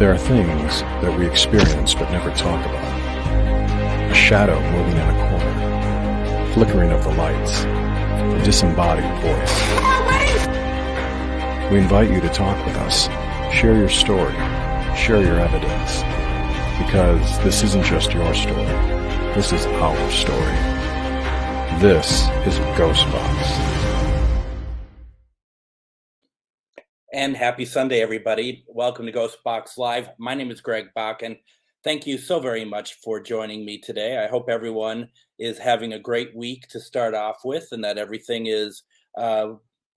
There are things that we experience but never talk about. A shadow moving in a corner, flickering of the lights, a disembodied voice. We invite you to talk with us, share your story, share your evidence, because this isn't just your story, this is our story. This is Ghostbox. And happy Sunday, everybody. Welcome to Ghostbox Live. My name is Greg Bach, and thank you so very much for joining me today. I hope everyone is having a great week to start off with, and that everything is,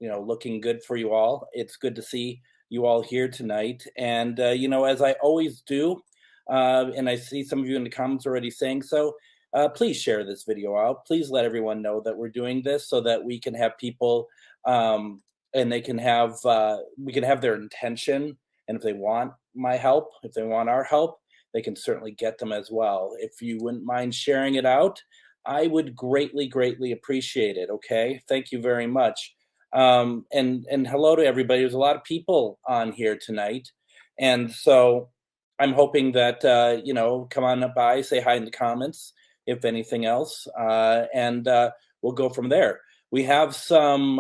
looking good for you all. It's good to see you all here tonight. And, as I always do, and I see some of you in the comments already saying so, please share this video out. Please let everyone know that we're doing this so that we can have people and they can have we can have their intention, and if they want my help, if they want our help, they can certainly get them as well. If you wouldn't mind sharing it out, I would greatly appreciate it. Okay, thank you very much. And hello to everybody. There's a lot of people on here tonight, and so I'm hoping that come on up by, say hi in the comments, if anything else, and we'll go from there. We have some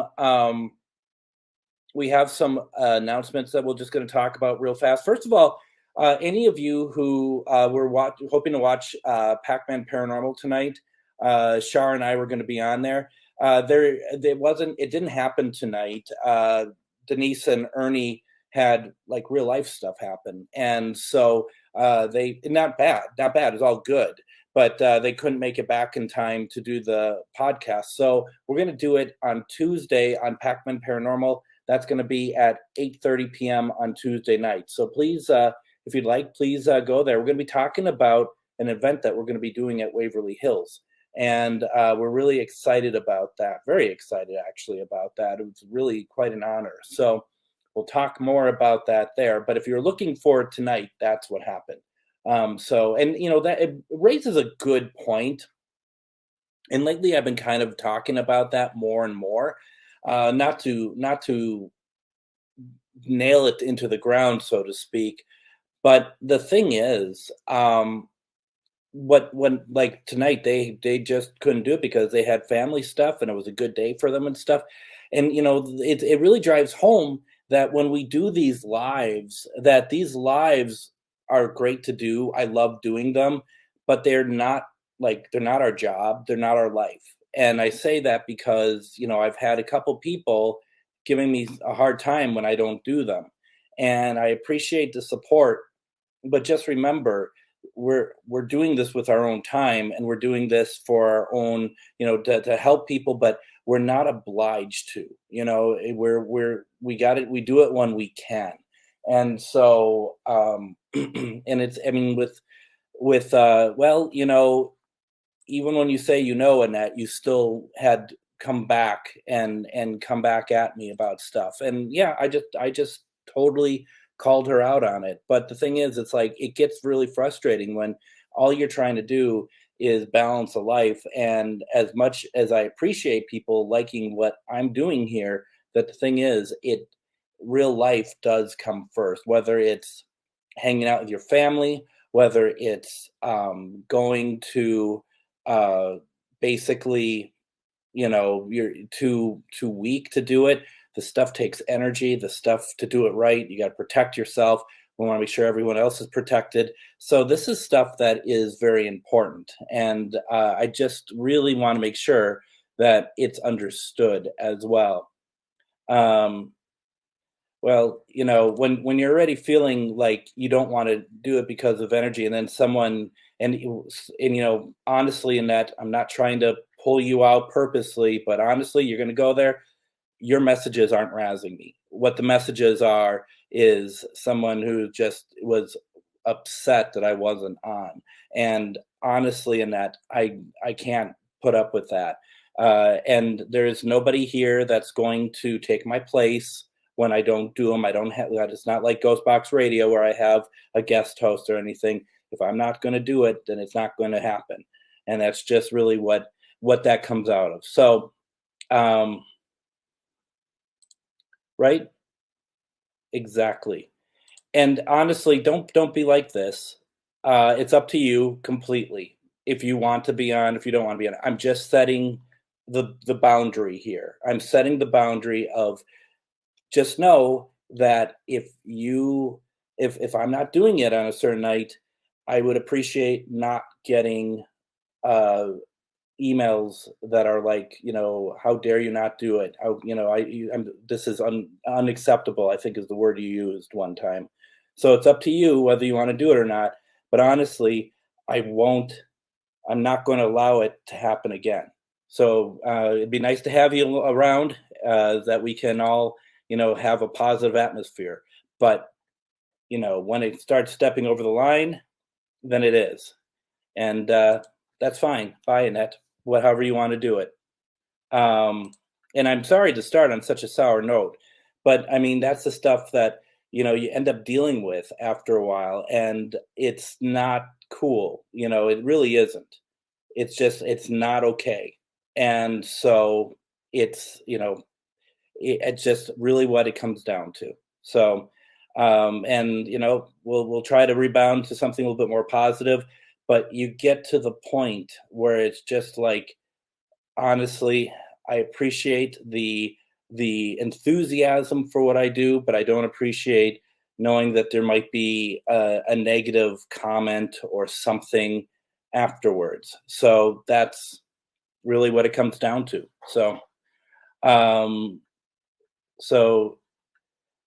announcements that we're just going to talk about real fast. First of all, any of you who were hoping to watch Pac-Man Paranormal tonight, Shar and I were going to be on there. It didn't happen tonight. Denise and Ernie had like real life stuff happen, and so they not bad. It's all good, but they couldn't make it back in time to do the podcast. So we're going to do it on Tuesday on Pac-Man Paranormal. That's going to be at 8:30 p.m. on Tuesday night. So please, if you'd like, please go there. We're going to be talking about an event that we're going to be doing at Waverly Hills. And we're really excited about that. Very excited, actually, about that. It was really quite an honor. So we'll talk more about that there. But if you're looking forward tonight, that's what happened. That it raises a good point. And lately I've been kind of talking about that more and more. Not to nail it into the ground, so to speak. But the thing is, when like tonight, they just couldn't do it because they had family stuff and it was a good day for them and stuff. And, it really drives home that when we do these lives, that these lives are great to do. I love doing them, but they're not our job. They're not our life. And I say that because, I've had a couple people giving me a hard time when I don't do them. And I appreciate the support, but just remember, we're doing this with our own time, and we're doing this for our own, to help people, but we're not obliged to, we got it. We do it when we can. And so, and it's, even when you say, Annette, you still had come back and come back at me about stuff. And yeah, I just totally called her out on it. But the thing is, it's like, it gets really frustrating when all you're trying to do is balance a life. And as much as I appreciate people liking what I'm doing here, that the thing is, real life does come first, whether it's hanging out with your family, whether it's going to basically, you're too weak to do it. The stuff takes energy. The stuff to do it right, you got to protect yourself. We want to make sure everyone else is protected. So this is stuff that is very important, and I just really want to make sure that it's understood as well. When you're already feeling like you don't want to do it because of energy, and then someone, and honestly, in that, I'm not trying to pull you out purposely, but honestly, you're going to go there. Your messages aren't razzing me. What the messages are is someone who just was upset that I wasn't on. And honestly, in that, I can't put up with that. And there's nobody here that's going to take my place when I don't do them. I don't have that. It's not like Ghostbox Radio where I have a guest host or anything. If I'm not going to do it, then it's not going to happen. And that's just really what that comes out of. So, right? Exactly. And honestly, don't be like this. It's up to you completely. If you want to be on, if you don't want to be on. I'm just setting the boundary here. I'm setting the boundary of just know that if I'm not doing it on a certain night, I would appreciate not getting uh emails that are like, how dare you not do it? This is unacceptable, I think is the word you used one time. So it's up to you whether you want to do it or not. But honestly, I won't, I'm not going to allow it to happen again. So it'd be nice to have you around that we can all, have a positive atmosphere. But, when it starts stepping over the line, then it is. And that's fine. Bye, Annette. Whatever you want to do it. Um, and I'm sorry to start on such a sour note, but I mean that's the stuff that you end up dealing with after a while, and it's not cool. It really isn't. It's not okay, and so it's just really what it comes down to. So, and we'll try to rebound to something a little bit more positive, but you get to the point where it's just like, honestly, I appreciate the enthusiasm for what I do, but I don't appreciate knowing that there might be a negative comment or something afterwards. So that's really what it comes down to. Um, so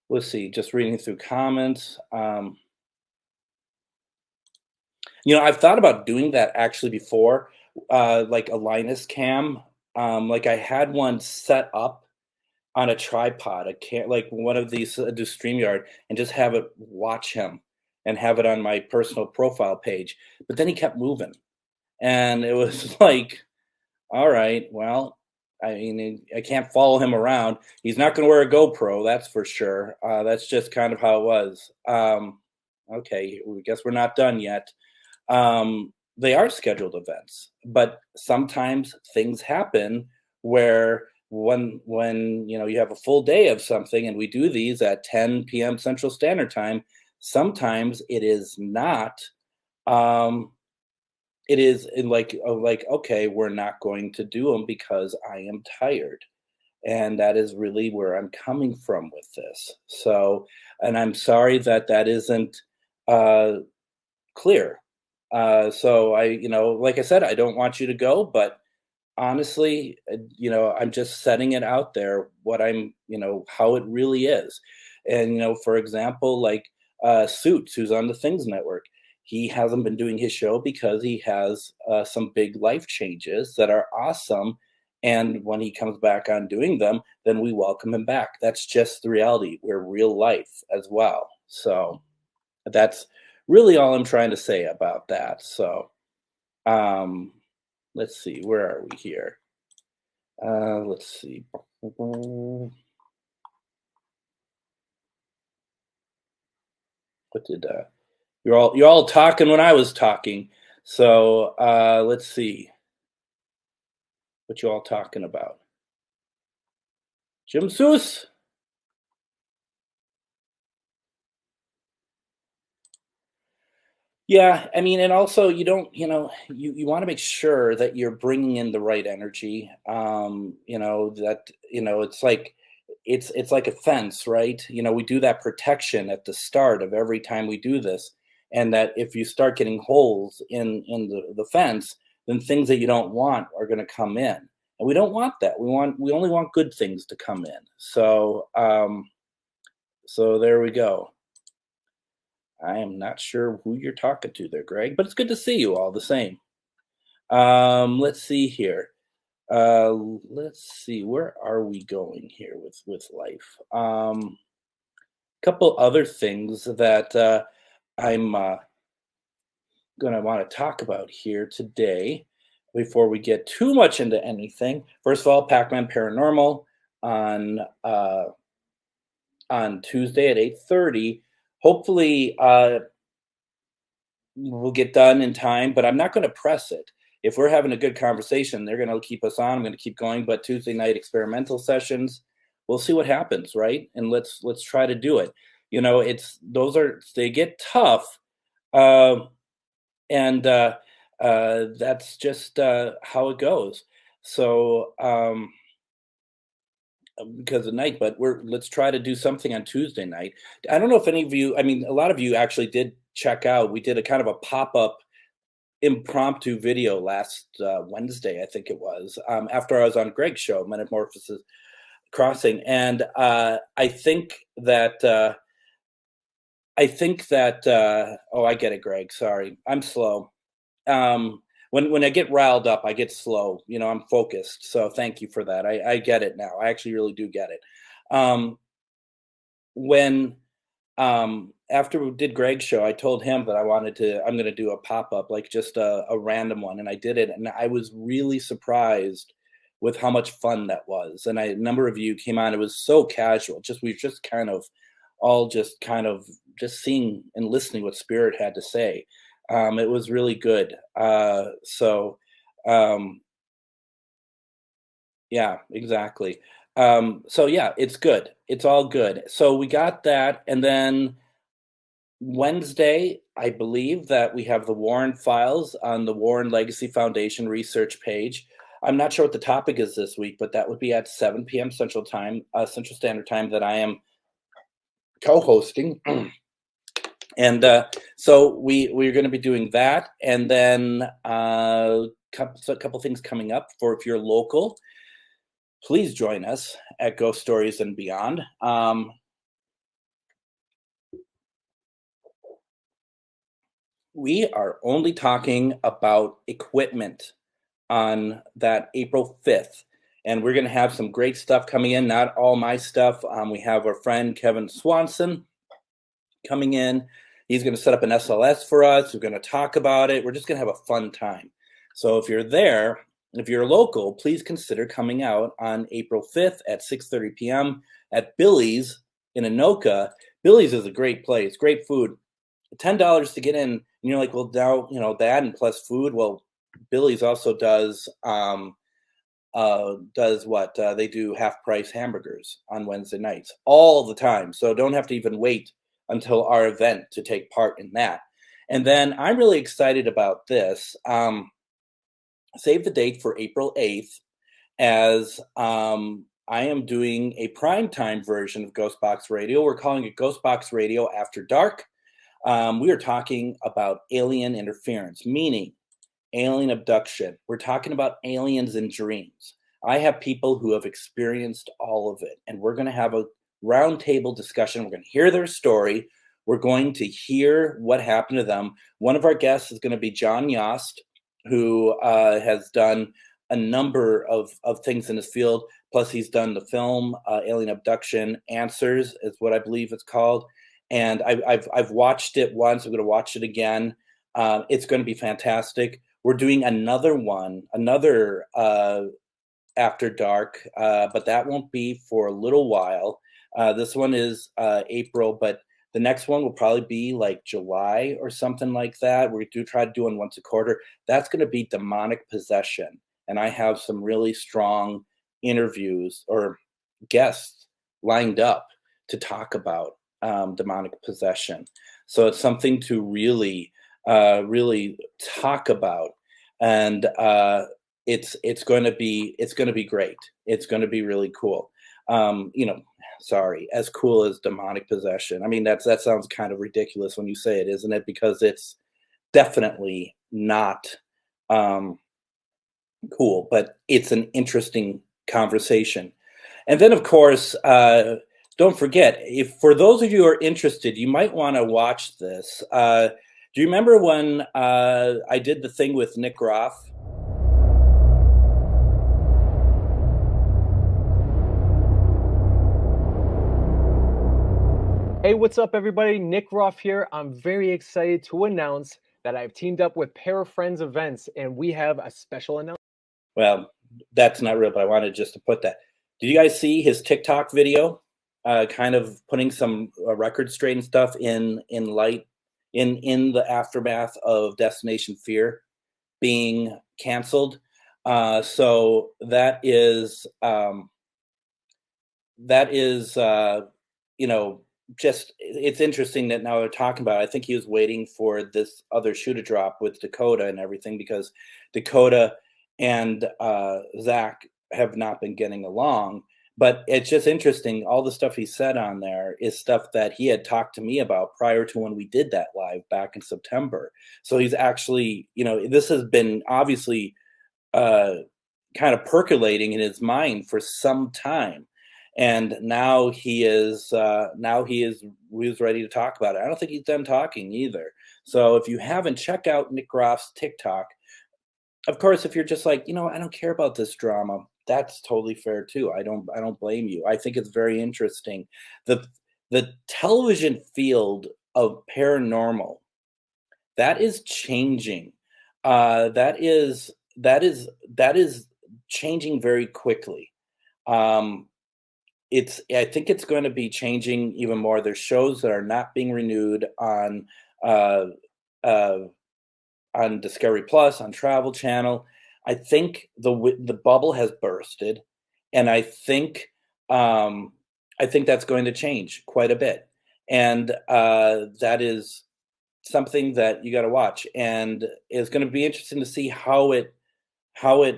let's see, just reading through comments. I've thought about doing that actually before, like a Linus cam. Like I had one set up on a tripod. I can't like one of these do StreamYard and just have it watch him and have it on my personal profile page. But then he kept moving, and it was like, all right, well, I mean, I can't follow him around. He's not going to wear a GoPro, that's for sure. That's just kind of how it was. Okay, I guess we're not done yet. They are scheduled events, but sometimes things happen where when you have a full day of something, and we do these at 10 p.m. Central Standard Time, sometimes it is not. Um, it is like okay, we're not going to do them because I am tired, and that is really where I'm coming from with this. So, and I'm sorry that that isn't uh, clear. So like I said, I don't want you to go, but honestly, I'm just setting it out there what how it really is. And, for example, like Suits, who's on the Things Network, he hasn't been doing his show because he has some big life changes that are awesome. And when he comes back on doing them, then we welcome him back. That's just the reality. We're real life as well. So that's really all I'm trying to say about that. So, um, let's see, where are we here? Let's see. What did you're all talking when I was talking. So let's see what you all talking about. Jim Seuss. Yeah, I mean, and also you don't, you want to make sure that you're bringing in the right energy. That it's like a fence, right? We do that protection at the start of every time we do this, and that if you start getting holes in the fence, then things that you don't want are going to come in, and we don't want that. We only want good things to come in. So there we go. I am not sure who you're talking to there, Greg, but it's good to see you all the same. Let's see here. Let's see, where are we going here with life? Couple other things that I'm going to want to talk about here today before we get too much into anything. First of all, Pac-Man Paranormal on Tuesday at 8:30. Hopefully, we'll get done in time, but I'm not going to press it. If we're having a good conversation, they're going to keep us on. I'm going to keep going. But Tuesday night experimental sessions, we'll see what happens, right? And let's try to do it. they get tough. Um, and That's just how it goes. So, because of night, but let's try to do something on Tuesday night. I don't know if any of you, I mean, a lot of you actually did check out. We did a kind of a pop-up impromptu video last Wednesday, I think it was, after I was on Greg's show, Metamorphosis Crossing, and oh, I get it, Greg. Sorry, I'm slow. When I get riled up, I get slow. I'm focused. So thank you for that. I get it now. I actually really do get it. Um, when After we did Greg's show, I told him that I'm going to do a pop up, like just a random one, and I did it, and I was really surprised with how much fun that was. And a number of you came on. It was so casual. We just kind of all just seeing and listening what Spirit had to say. It was really good. Um, yeah, exactly. So yeah, it's good. It's all good. So we got that, and then Wednesday, I believe that we have the Warren Files on the Warren Legacy Foundation research page. I'm not sure what the topic is this week, but that would be at 7 p.m. Central Standard Time, that I am co-hosting. And so we're going to be doing that, and then a couple things coming up for if you're local. Please join us at Ghost Stories and Beyond. We are only talking about equipment on that April 5th. And we're going to have some great stuff coming in, not all my stuff. We have our friend Kevin Swanson coming in. He's going to set up an SLS for us. We're going to talk about it. We're just going to have a fun time. So if you're there, if you're local, please consider coming out on April 5th at 6:30 p.m. at Billy's in Anoka. Billy's is a great place, great food. $10 to get in, and you're like, well, now, that and plus food. Well, Billy's also does what? They do half price hamburgers on Wednesday nights all the time. So don't have to even wait until our event to take part in that. And then I'm really excited about this. Save the date for April 8th, as I am doing a primetime version of Ghostbox Radio. We're calling it Ghostbox Radio After Dark. We are talking about alien interference, meaning alien abduction. We're talking about aliens in dreams. I have people who have experienced all of it, and we're going to have a roundtable discussion. We're going to hear their story. We're going to hear what happened to them. One of our guests is going to be John Yost, who has done a number of things in his field. Plus, he's done the film Alien Abduction Answers, is what I believe it's called. And I've watched it once. I'm going to watch it again. It's going to be fantastic. We're doing another After Dark, but that won't be for a little while. This one is April, but the next one will probably be like July or something like that. We do try to do one once a quarter. That's going to be demonic possession. And I have some really strong interviews or guests lined up to talk about demonic possession. So it's something to really talk about. And it's going to be great. It's going to be really cool. As cool as demonic possession. I mean, that sounds kind of ridiculous when you say it, isn't it? Because it's definitely not cool, but it's an interesting conversation. And then, of course, don't forget, if for those of you who are interested, you might want to watch this. Do you remember when I did the thing with Nick Roth? Hey, what's up, everybody? Nick Roth here. I'm very excited to announce that I've teamed up with Pair of Friends Events, and we have a special announcement. Well, that's not real, but I wanted just to put that. Did you guys see his TikTok video? Kind of putting some record straight and stuff in the aftermath of Destination Fear being canceled. So that is just it's interesting that now they're talking about it. I think he was waiting for this other shoe to drop with Dakota and everything because Dakota and Zach have not been getting along. But it's just interesting. All the stuff he said on there is stuff that he had talked to me about prior to when we did that live back in September. So he's actually, this has been obviously uh, kind of percolating in his mind for some time. And now he is ready to talk about it. I don't think he's done talking either. So if you haven't, check out Nick Groff's TikTok. Of course, if you're just like, I don't care about this drama, that's totally fair too. I don't blame you. I think it's very interesting. The television field of paranormal, that is changing. That is changing very quickly. I think it's going to be changing even more. There's shows that are not being renewed uh, uh, on Discovery Plus, on Travel Channel. I think the bubble has bursted, and I think that's going to change quite a bit, and that is something that you got to watch, and it's going to be interesting to see how it kind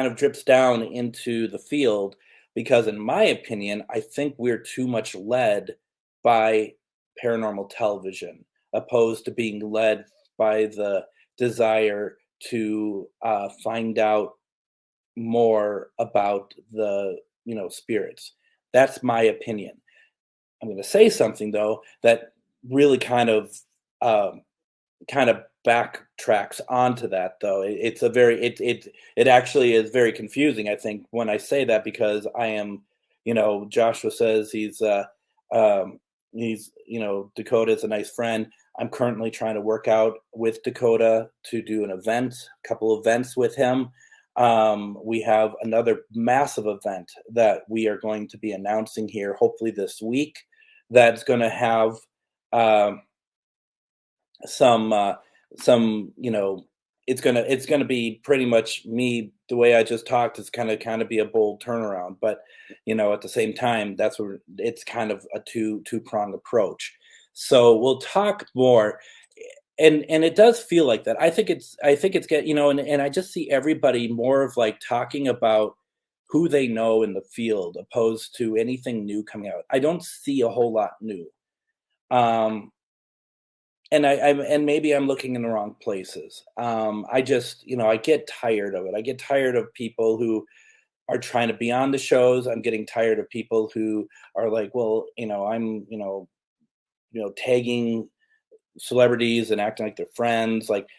of drips down into the field, because in my opinion, I think we're too much led by paranormal television opposed to being led by the desire to find out more about the spirits. That's my opinion. I'm going to say something though that really kind of backtracks onto that, though. It actually is very confusing, I think, when I say that, because I am, Joshua says Dakota's a nice friend. I'm currently trying to work out with Dakota to do a couple events with him. We have another massive event that we are going to be announcing here, hopefully this week, that's going to have some it's gonna be pretty much me. The way I just talked is kind of be a bold turnaround, but at the same time, that's where it's kind of a two-pronged approach. So we'll talk more, and it does feel like that. I think it's get and I just see everybody more of like talking about who they know in the field opposed to anything new coming out. I don't see a whole lot new. um and maybe I'm looking in the wrong places. I just, I get tired of it. I get tired of people who are trying to be on the shows. I'm getting tired of people who are like, well, I'm, tagging celebrities and acting like they're friends. Like,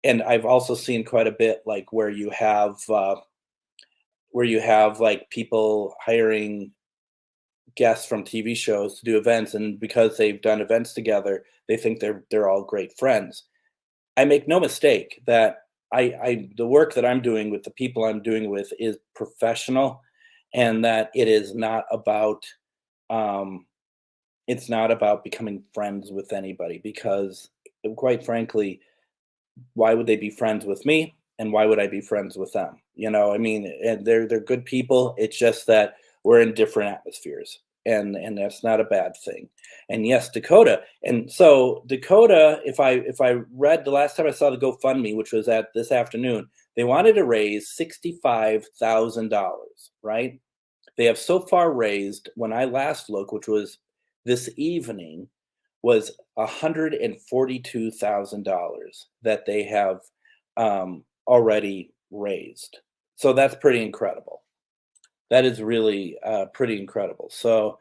and I've also seen quite a bit like where you have like people hiring guests from TV shows to do events, and because they've done events together, they think they're all great friends. I make no mistake that the work that I'm doing with the people I'm doing with is professional, and that it is not about it's not about becoming friends with anybody, because quite frankly, why would they be friends with me, and why would I be friends with them? I mean, and they're good people. It's just that we're in different atmospheres, and that's not a bad thing. And yes, Dakota. And so Dakota, if I read the last time I saw the GoFundMe, which was at this afternoon, they wanted to raise $65,000, right? They have so far raised, when I last looked, which was this evening, was $142,000 that they have already raised. So that's pretty incredible. That is really pretty incredible. So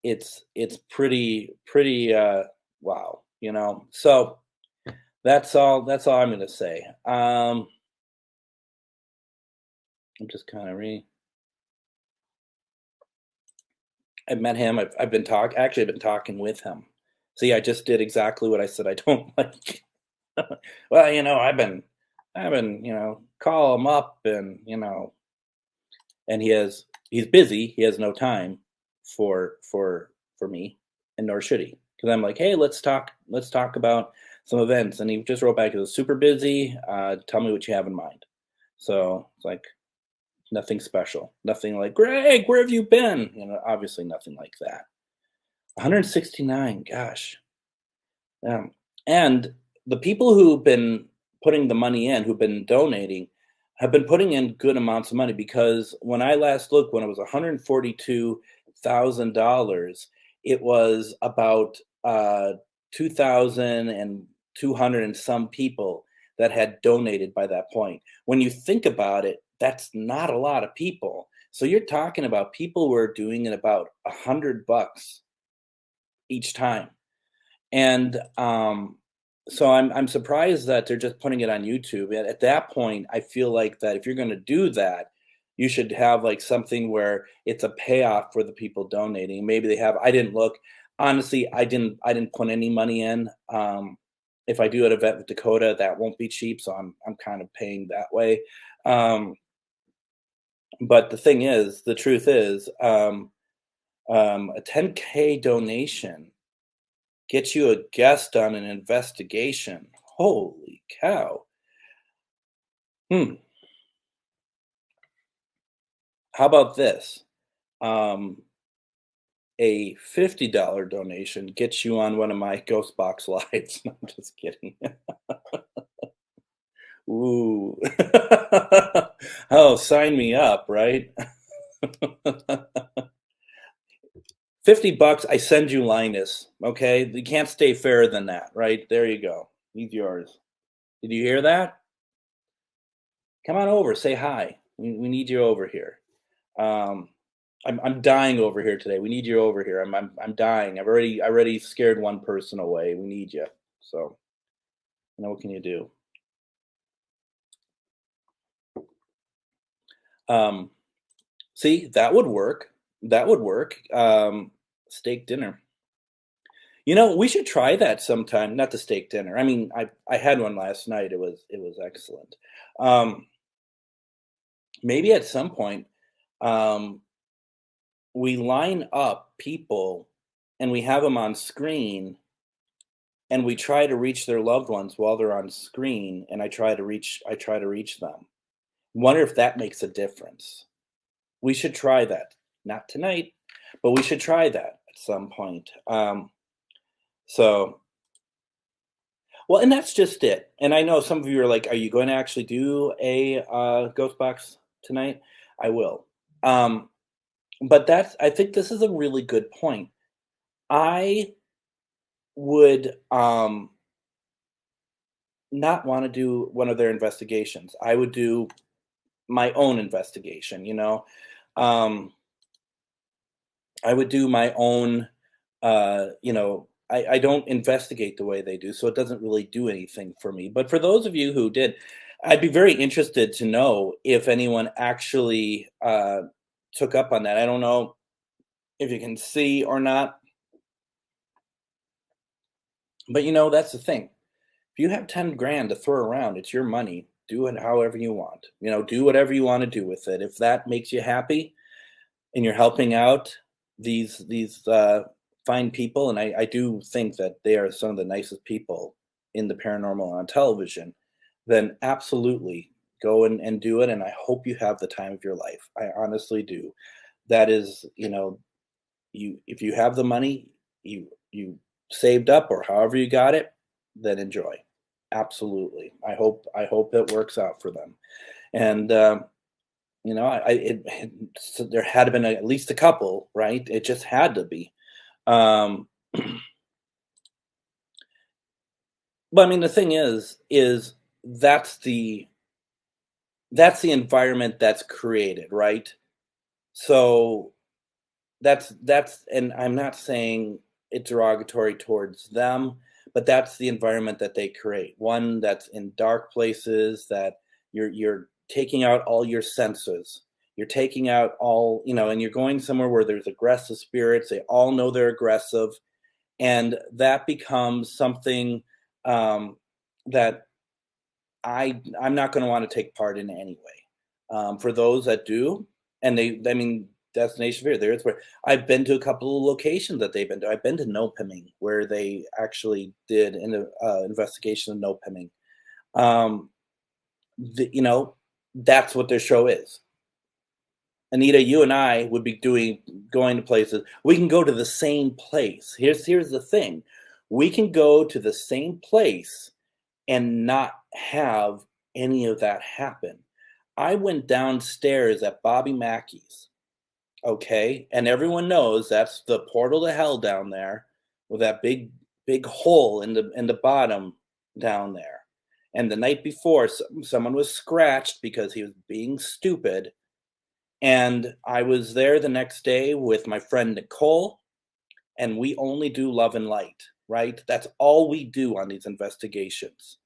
it's pretty wow, So that's all I'm going to say. I'm just kind of I've met him. I've been talking with him. See, I just did exactly what I said I don't like. Well, I've been call him up, and and he's busy. He has no time for me, and nor should he, because I'm like, hey, let's talk about some events, and he just wrote back, he was super busy. Tell me what you have in mind. So it's like, Nothing special. Nothing like, Greg, where have you been? Obviously nothing like that. 169, gosh. And the people who've been putting the money in, who've been donating, have been putting in good amounts of money because when I last looked, when it was $142,000, it was about 2,200 and some people that had donated by that point. When you think about it, that's not a lot of people. So you're talking about people who are doing it about $100 each time. And so I'm surprised that they're just putting it on YouTube. And at that point, I feel like that if you're going to do that, you should have like something where it's a payoff for the people donating. Maybe they have. I didn't look. Honestly, I didn't put any money in. If I do an event with Dakota, that won't be cheap, so I'm kind of paying that way. But the thing is, the truth is, a 10K donation gets you a guest on an investigation. Holy cow. How about this? A $50 donation gets you on one of my Ghostbox lives. No, I'm just kidding. Ooh. Oh, sign me up, right? $50, I send you Linus. Okay, you can't stay fairer than that, right? There you go. He's yours. Did you hear that? Come on over. Say hi. We need you over here. I'm dying over here today. We need you over here. I'm dying. I already scared one person away. We need you. So, what can you do? See, that would work. That would work. Steak dinner. We should try that sometime. Not the steak dinner. I mean, I had one last night. It was excellent. Maybe at some point, we line up people and we have them on screen and we try to reach their loved ones while they're on screen, and I try to reach them. Wonder if that makes a difference. We should try that. Not tonight, but we should try that at some point. So, well, and that's just it. And I know some of you are like, are you going to actually do a Ghostbox tonight? I will. But I think this is a really good point. I would not want to do one of their investigations. I would do my own investigation, I would do my own, I don't investigate the way they do, so it doesn't really do anything for me. But for those of you who did, I'd be very interested to know if anyone actually took up on that. I don't know if you can see or not. But that's the thing. If you have 10 grand to throw around, it's your money. Do it however you want. Do whatever you want to do with it. If that makes you happy and you're helping out these fine people, and I do think that they are some of the nicest people in the paranormal on television, then absolutely go and do it. And I hope you have the time of your life. I honestly do. That is, if you have the money, you saved up or however you got it, then enjoy. Absolutely. I hope it works out for them. And there had been at least a couple, right? It just had to be. But I mean, the thing is that's the environment that's created, right? So that's, and I'm not saying it's derogatory towards them, but that's the environment that they create. One that's in dark places, that you're taking out all your senses. You're taking out all, and you're going somewhere where there's aggressive spirits. They all know they're aggressive. And that becomes something that I'm not going to want to take part in anyway. For those that do, and Destination Fear, there's where I've been to a couple of locations that they've been to. I've been to No Pimming, where they actually did an investigation of No Pimming. That's what their show is. Anita, you and I would be going to places. We can go to the same place. Here's the thing. We can go to the same place and not have any of that happen. I went downstairs at Bobby Mackey's, okay? And everyone knows that's the portal to hell down there with that big hole in the bottom down there. And the night before, someone was scratched because he was being stupid. And I was there the next day with my friend Nicole, and we only do love and light, right? That's all we do on these investigations.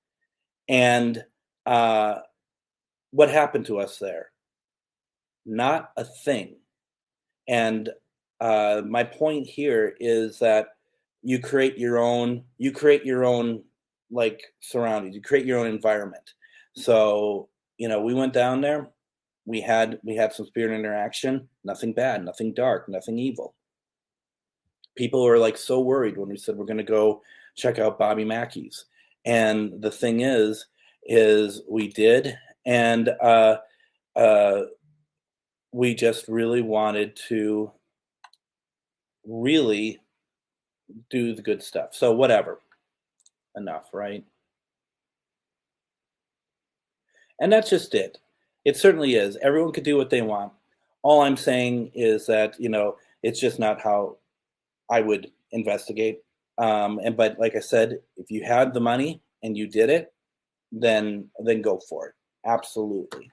And what happened to us there? Not a thing. And my point here is that you create your own like surroundings, you create your own environment. So, we went down there, we had some spirit interaction, nothing bad, nothing dark, nothing evil. People were like so worried when we said we're going to go check out Bobby Mackey's. And the thing is we did, and we just really wanted to really do the good stuff. So whatever, enough, right? And that's just it. It certainly is. Everyone could do what they want. All I'm saying is that, it's just not how I would investigate. But like I said, if you had the money and you did it, then go for it. Absolutely.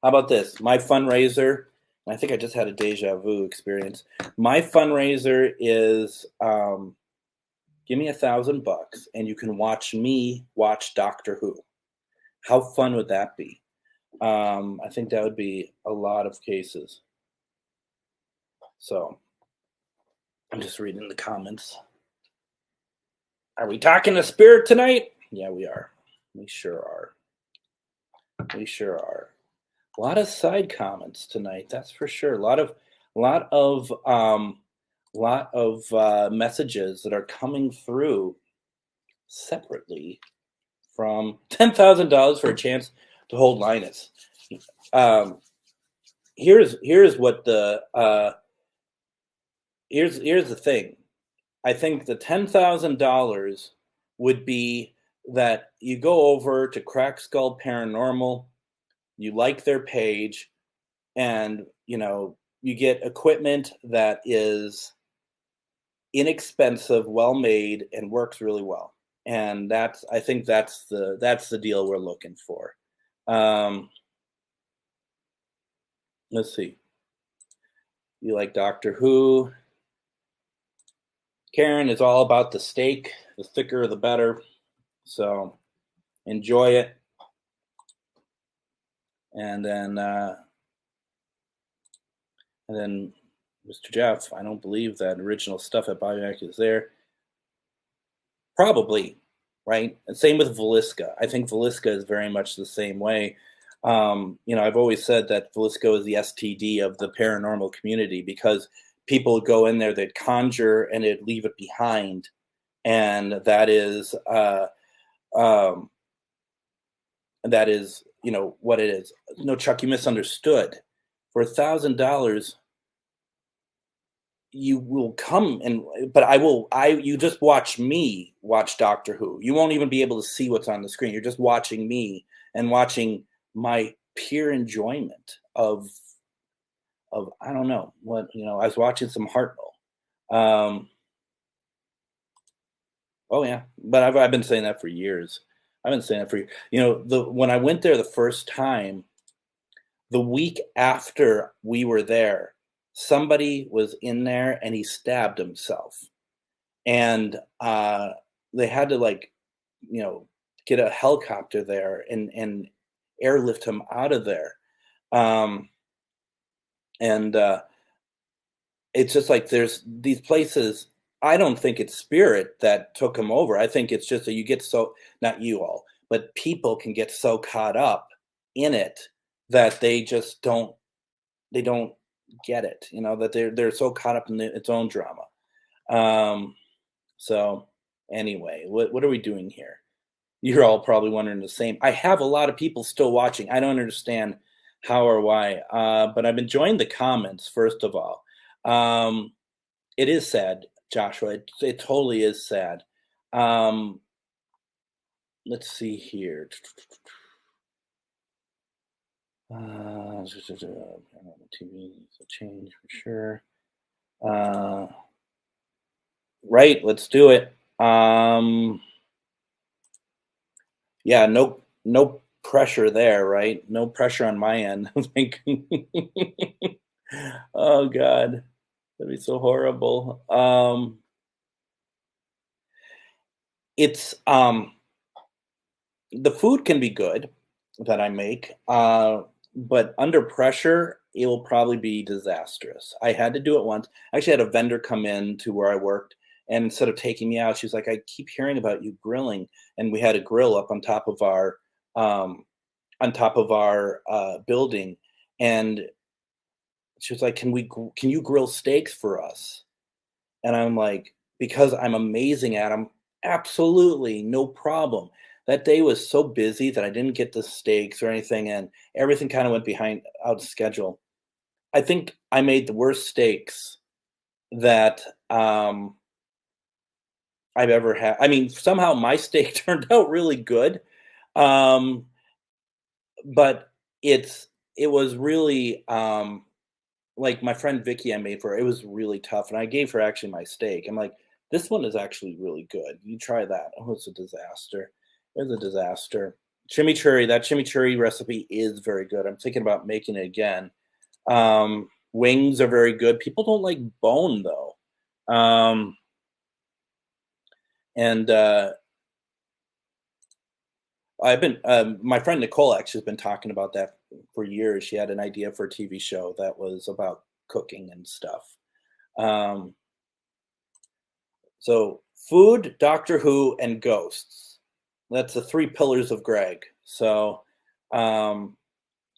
How about this? My fundraiser, I think I just had a deja vu experience. My fundraiser is give me $1,000 and you can watch me watch Doctor Who. How fun would that be? I think that would be a lot of cases. So I'm just reading the comments. Are we talking to spirit tonight? Yeah, we are. We sure are. We sure are. A lot of side comments tonight, that's for sure. A lot of messages that are coming through separately from $10,000 for a chance to hold Linus. Here's what the here's the thing. I think the $10,000 would be that you go over to Crack Skull Paranormal, you like their page, and you get equipment that is inexpensive, well made, and works really well. And I think that's the deal we're looking for. Let's see. You like Doctor Who? Karen is all about the steak. The thicker, the better. So enjoy it. And then Mr. Jeff, I don't believe that original stuff at Biomac is there. Probably, right? And same with Velisca. I think Velisca is very much the same way. I've always said that Velisco is the STD of the paranormal community because people go in there, they'd conjure and they'd leave it behind. And that is what it is. No, Chuck, you misunderstood. For $1,000, you will come you just watch me watch Doctor Who. You won't even be able to see what's on the screen. You're just watching me and watching my pure enjoyment of I don't know what, I was watching some Hartnell. Oh yeah, but I've been saying that for years. I've been saying that for when I went there the first time, the week after we were there, somebody was in there and he stabbed himself, and they had to get a helicopter there and airlift him out of there. It's just like there's these places. I don't think it's spirit that took him over. I think it's just that you get not you all, but people can get so caught up in it that they just don't get it, that they're so caught up in its own drama. So anyway, what are we doing here? You're all probably wondering the same. I have a lot of people still watching. I don't understand how or why. But I'm enjoying the comments, first of all. It is sad, Joshua. It totally is sad. Um, let's see here. TV needs a change for sure. Right, let's do it. Yeah, no pressure there, right? No pressure on my end. Like, oh God, that'd be so horrible. It's the food can be good that I make, but under pressure, it will probably be disastrous. I had to do it once. I actually had a vendor come in to where I worked, and instead of taking me out, she's like, "I keep hearing about you grilling," and we had a grill up um, on top of our building, and she was like, Can you grill steaks for us?" And I'm like, because I'm amazing at them, absolutely, no problem. That day was so busy that I didn't get the steaks or anything, and everything kind of went behind out of schedule. I think I made the worst steaks that I've ever had. I mean, somehow my steak turned out really good, um, but it was really like my friend Vicky I made for her, it was really tough, and I gave her actually my steak. I'm like, "This one is actually really good. You try that." Oh, it's a disaster. It's a disaster. Chimichurri, that chimichurri recipe is very good. I'm thinking about making it again. Wings are very good. People don't like bone though. Um, and I've been my friend Nicole actually has been talking about that for years. She had an idea for a TV show that was about cooking and stuff. Um, So food, Doctor Who, and ghosts. That's the three pillars of Greg. So um,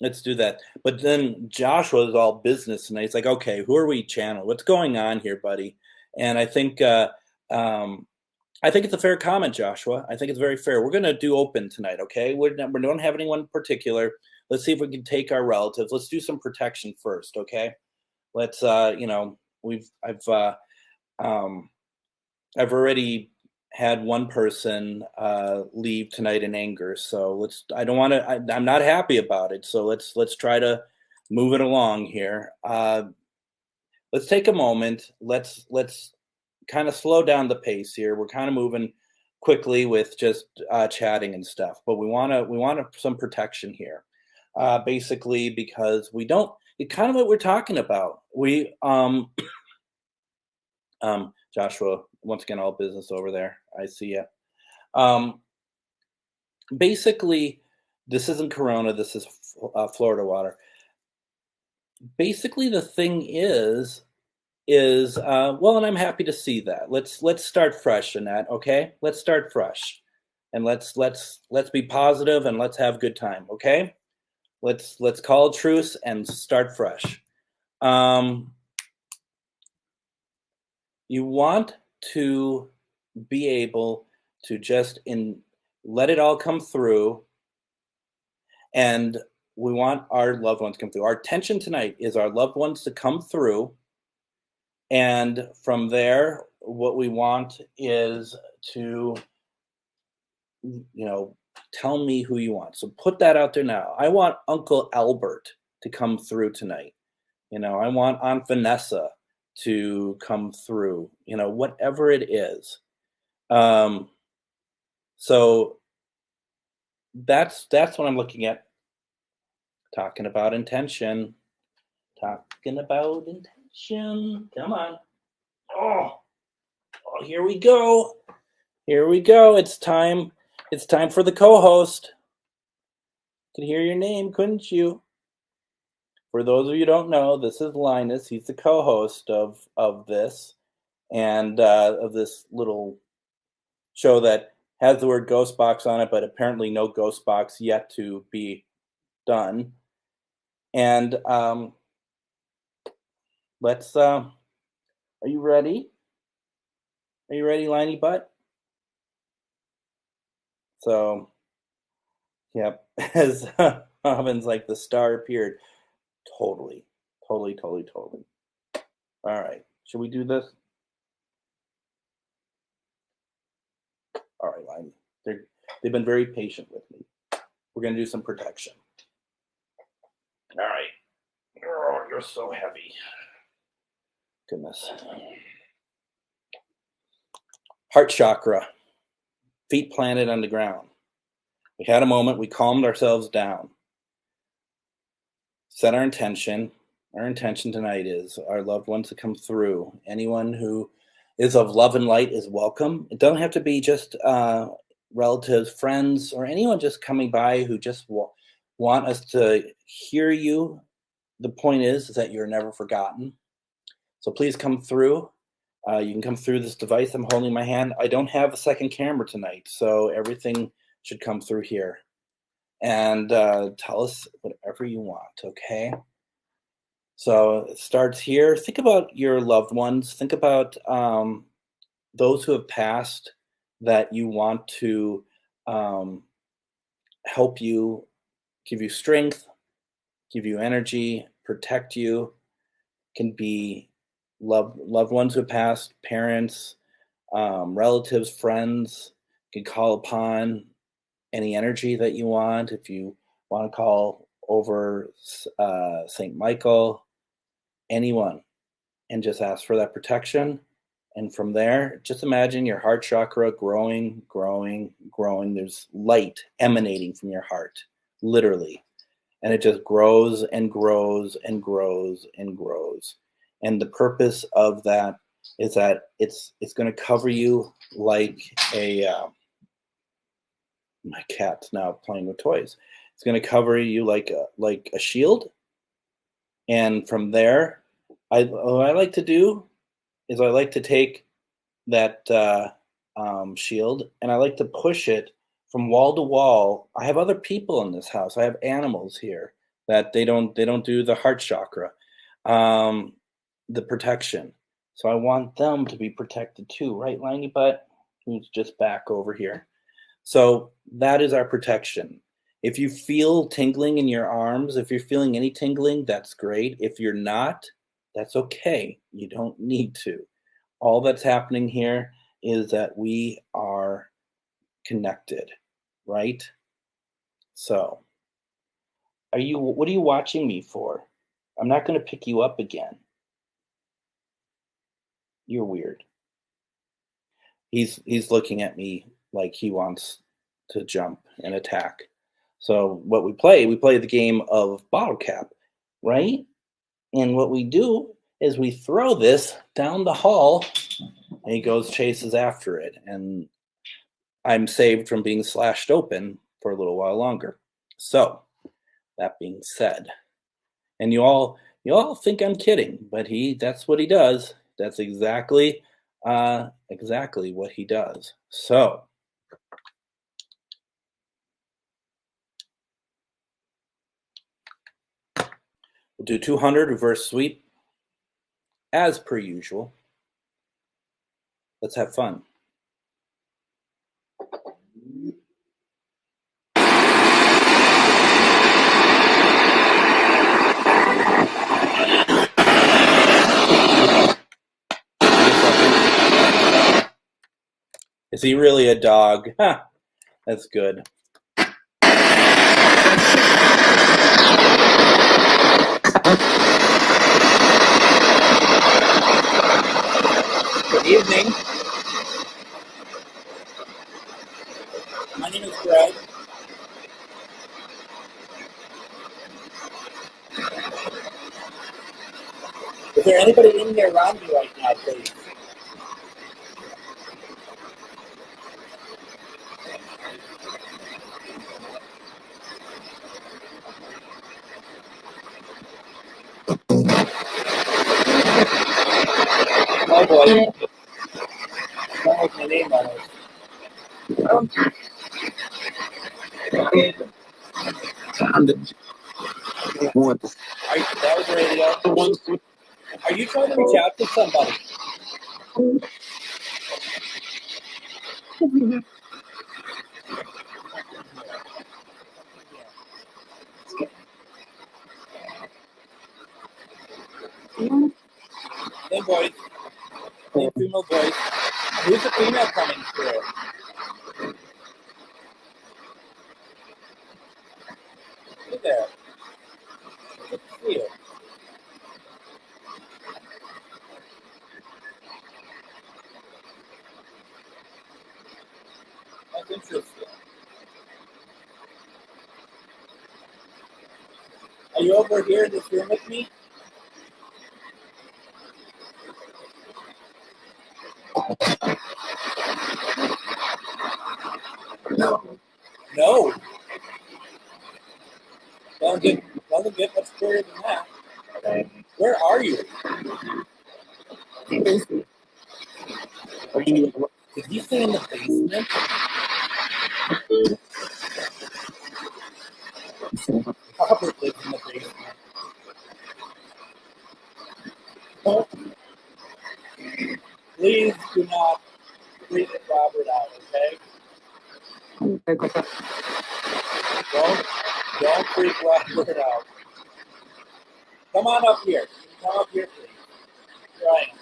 let's do that. But then Joshua is all business, and he's like, "Okay, who are we channeling? What's going on here, buddy?" And um, I think it's a fair comment, Joshua. I think it's very fair. We're gonna do open tonight, okay? We don't have anyone in particular. Let's see if we can take our relatives. Let's do some protection first, okay? Let's we've um I've already had one person leave tonight in anger, so let's. I don't want to. I'm not happy about it. So let's try to move it along here. Let's take a moment. Let's kind of slow down the pace here. We're kind of moving quickly with just chatting and stuff, but we want some protection here, basically because we don't. It kind of what we're talking about. Joshua, once again, all business over there. I see you. Um, basically, this isn't Corona. This is Florida water. Basically, the thing is well, and I'm happy to see that. Let's start fresh in that. Okay, let's start fresh, and let's be positive and let's have a good time. Okay, let's call a truce and start fresh. Um, you want to be able to just in let it all come through, and we want our loved ones to come through. Our intention tonight is our loved ones to come through, and from there what we want is to tell me who you want. So put that out there now. I want Uncle Albert to come through tonight. I want Aunt Vanessa to come through, whatever it is. um so that's what I'm looking at. Talking about intention. Talking about intention. Come on. Oh, oh, here we go. Here we go. It's time. It's time for the co-host. Could hear your name, couldn't you? For those of you who don't know, this is Linus. He's the co-host of this and of this little show that has the word Ghostbox on it, but apparently no Ghostbox yet to be done. And let's. Are you ready? Are you ready, Liney Butt? So, yep. As Robin's like the star appeared. Totally. Totally. All right. Should we do this? All right, Line. They've been very patient with me. We're going to do some protection. All right. Oh, you're so heavy. Goodness. Heart chakra. Feet planted on the ground. We had a moment. We calmed ourselves down. Set our intention. Our intention tonight is our loved ones to come through. Anyone who is of love and light is welcome. It doesn't have to be just relatives, friends, or anyone just coming by who just want us to hear you. The point is that you're never forgotten. So please come through. You can come through this device. I'm holding my hand. I don't have a second camera tonight, so everything should come through here. And tell us whatever you want, okay? So it starts here. Think about your loved ones. Think about those who have passed that you want to help you, give you strength, give you energy, protect you. Can be loved ones who have passed, parents, relatives, friends. You can call upon any energy that you want. If you want to call over St. Michael, anyone, and just ask for that protection. And from there, just imagine your heart chakra growing. There's light emanating from your heart, literally. And it just grows and grows and grows and grows. And the purpose of that is that it's going to cover you like a my cat's now playing with toys. It's going to cover you like a shield. And from there, what I like to do is I like to take that shield and I like to push it from wall to wall. I have other people in this house. I have animals here that they don't do the heart chakra, the protection. So I want them to be protected too, right, Liney Butt? Who's just back over here. So that is our protection. If you feel tingling in your arms, if you're feeling any tingling, that's great. If you're not, that's okay. You don't need to. All that's happening here is that we are connected, right? So, what are you watching me for? I'm not going to pick you up again. You're weird. He's looking at me like he wants to jump and attack. So what we play the game of bottle cap, right? And what we do is we throw this down the hall and he chases after it. And I'm saved from being slashed open for a little while longer. So that being said, and you all think I'm kidding, but that's what he does. That's exactly what he does. So we'll do 200 reverse sweep as per usual. Let's have fun. Is he really a dog? Huh, that's good. Good evening. My name is Greg. Is there anybody in here around me right now, please? Oh boy. Don't look my name on it. That was radio. Are you trying to reach out to somebody? normal voice. Who's the female coming through? Hey there. Good to see you. That's interesting. Are you over here in this room with me? No. Doesn't get much clearer than that. Where are you? Did you stay in the basement? Robert lives in the basement. Oh, please do not freak Robert out, okay? Don't freak Robert out. Come on up here. Come up here, please. Here I am.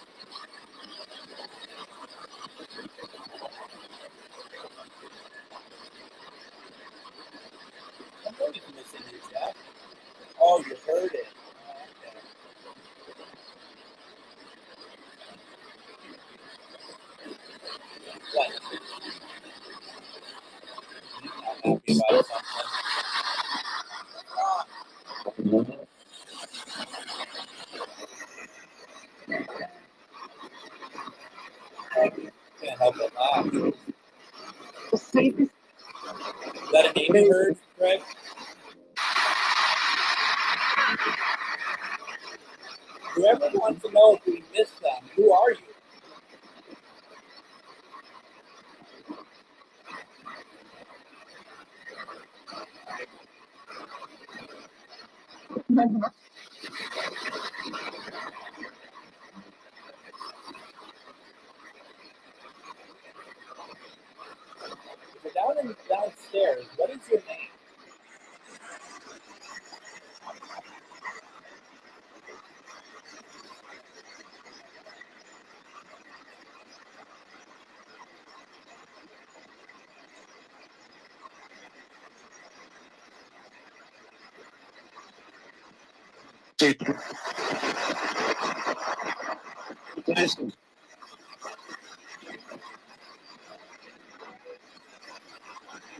Somebody's missing you, Jeff. Oh, you heard it. Oh, okay. What? You're not happy about something. Can't help but laugh. Is that a name you heard, Greg? Whoever wants to know if we missed them, who are you? If you're downstairs, what is your name?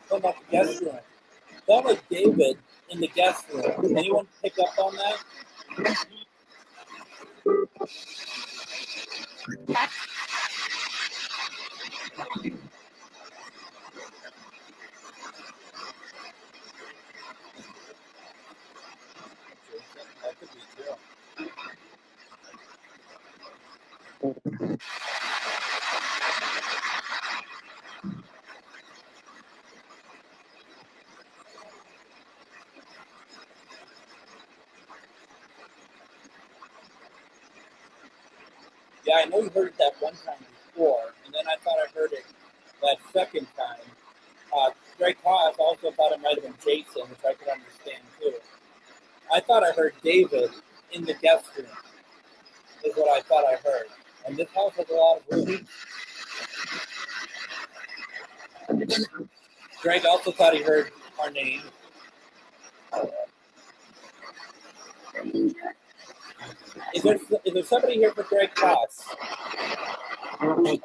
From the guest room. That was David in the guest room. Anyone pick up on that? That could be true. Yeah, I know you heard it that one time before, and then I thought I heard it that second time. Greg Haas also thought it might have been Jason, which I could understand too. I thought I heard David in the guest room, is what I thought I heard. And this house has a lot of room. Greg also thought he heard our name. Is there somebody here for Greg Haas? Thank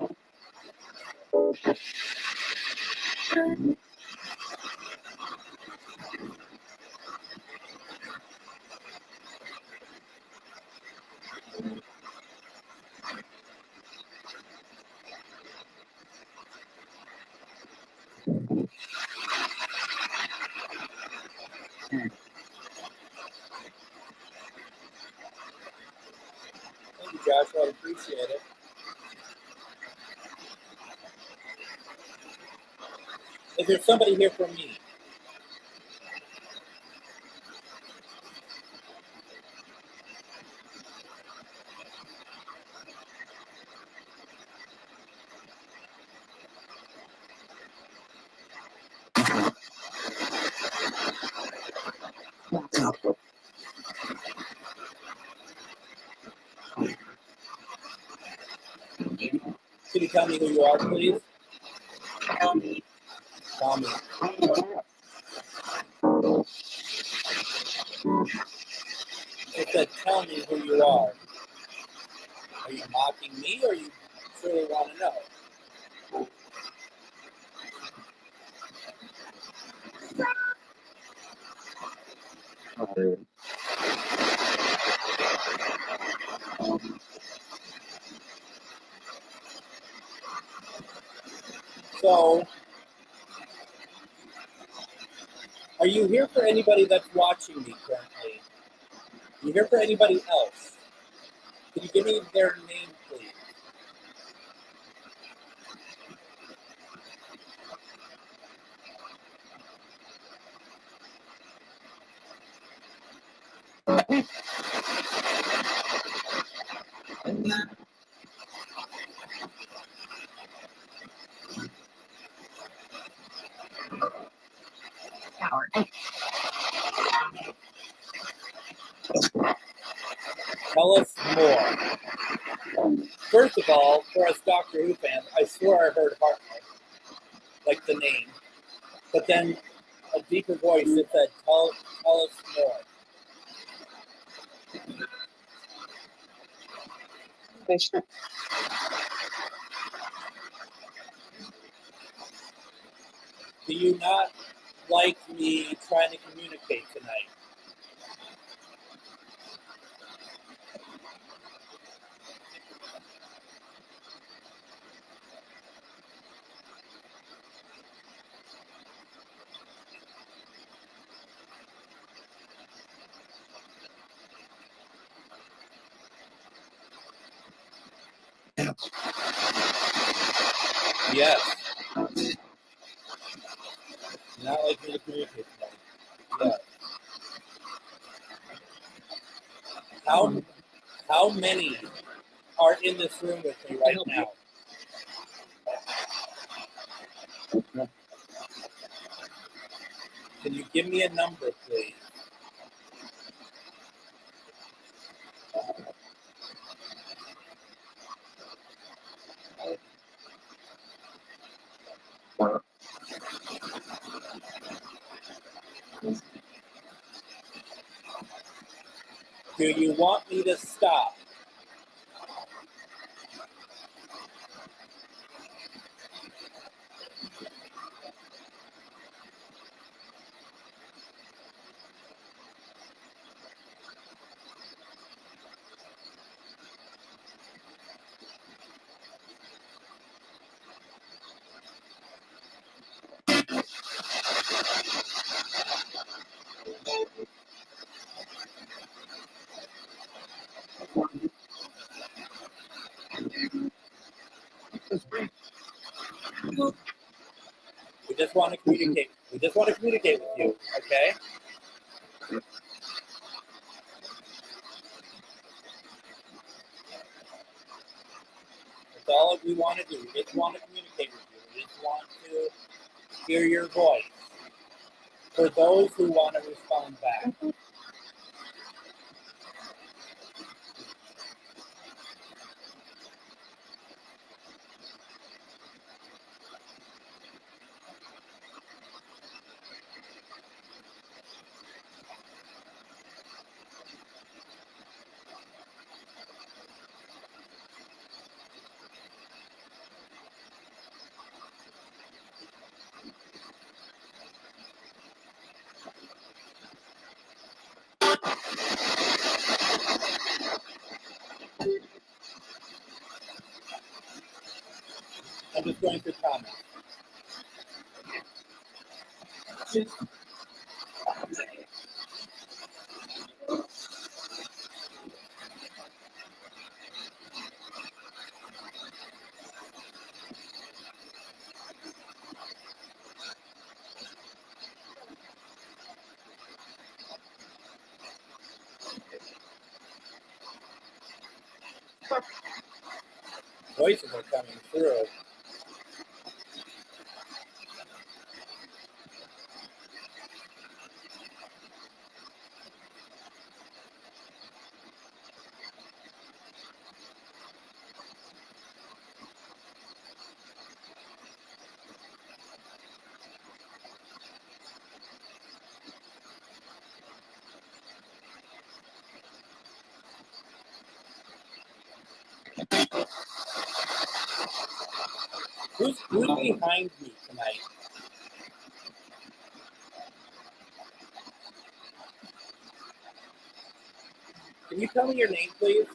you, Joshua. I appreciate it. Is there somebody here for me? you tell me who you are, please? Tommy. It said, tell me who you are. Are you mocking me, or you truly want to know? So, are you here for anybody that's watching me currently? Are you here for anybody else? Can you give me their name, please? Tell us more. First of all, for us Doctor Who fans, I swore I heard Hartnell, like the name. But then a deeper voice that said, tell us more. Do you not like me trying to communicate tonight? Yes. Not like me to communicate tonight. Yes. How many are in this room with me right now? Can you give me a number, please? Do you want me to stop? We just want to communicate. We just want to communicate with you, okay? That's all we want to do. We just want to communicate with you. We just want to hear your voice. For those who want to respond back. I'm just going through comments. Voices are coming through. Who's behind me tonight? Can you tell me your name, please?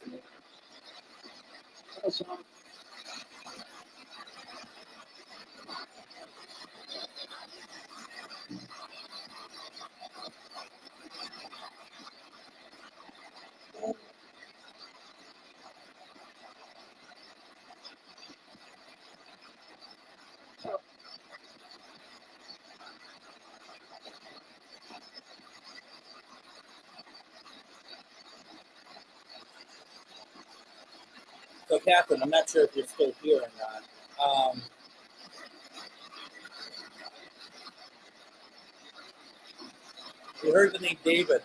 So, Catherine, I'm not sure if you're still here or not. We heard the name David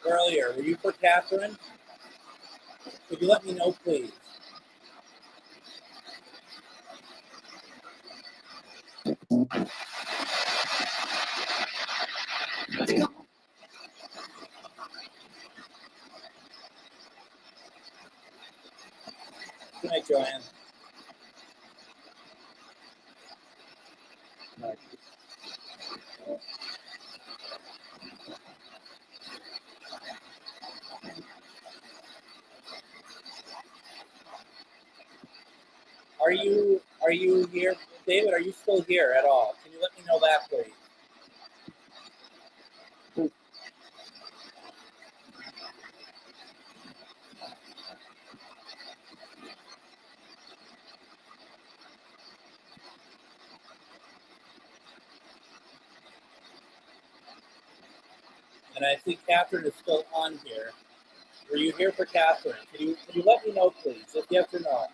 earlier. Were you for Catherine? Could you let me know, please? Good night, Joanne. Are you here, David? Are you still here at all? Can you let me know that, please? And I think Catherine is still on here. Were you here for Catherine? Can you let me know, please? If yes or no.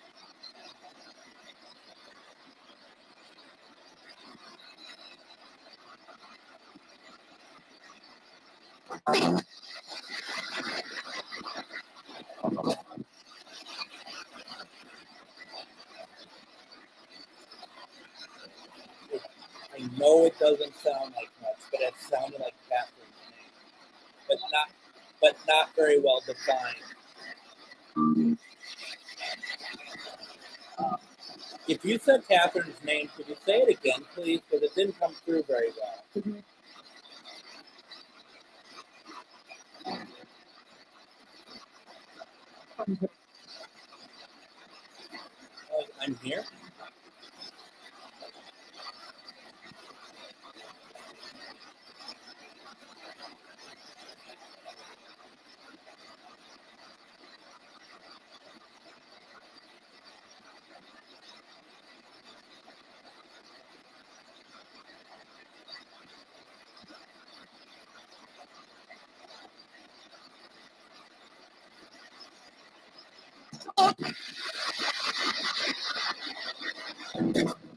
I know it doesn't sound like much, but it sounded like Catherine's name, but not very well defined. If you said Catherine's name, could you say it again, please? Because it didn't come through very well. I'm here.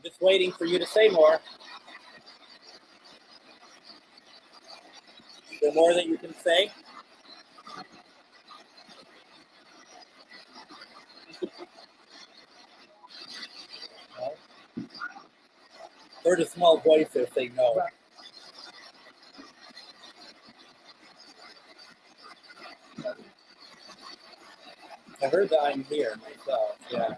Just waiting for you to say more. Is there more that you can say? No? Heard a small voice there say no. I heard that I'm here myself, yeah.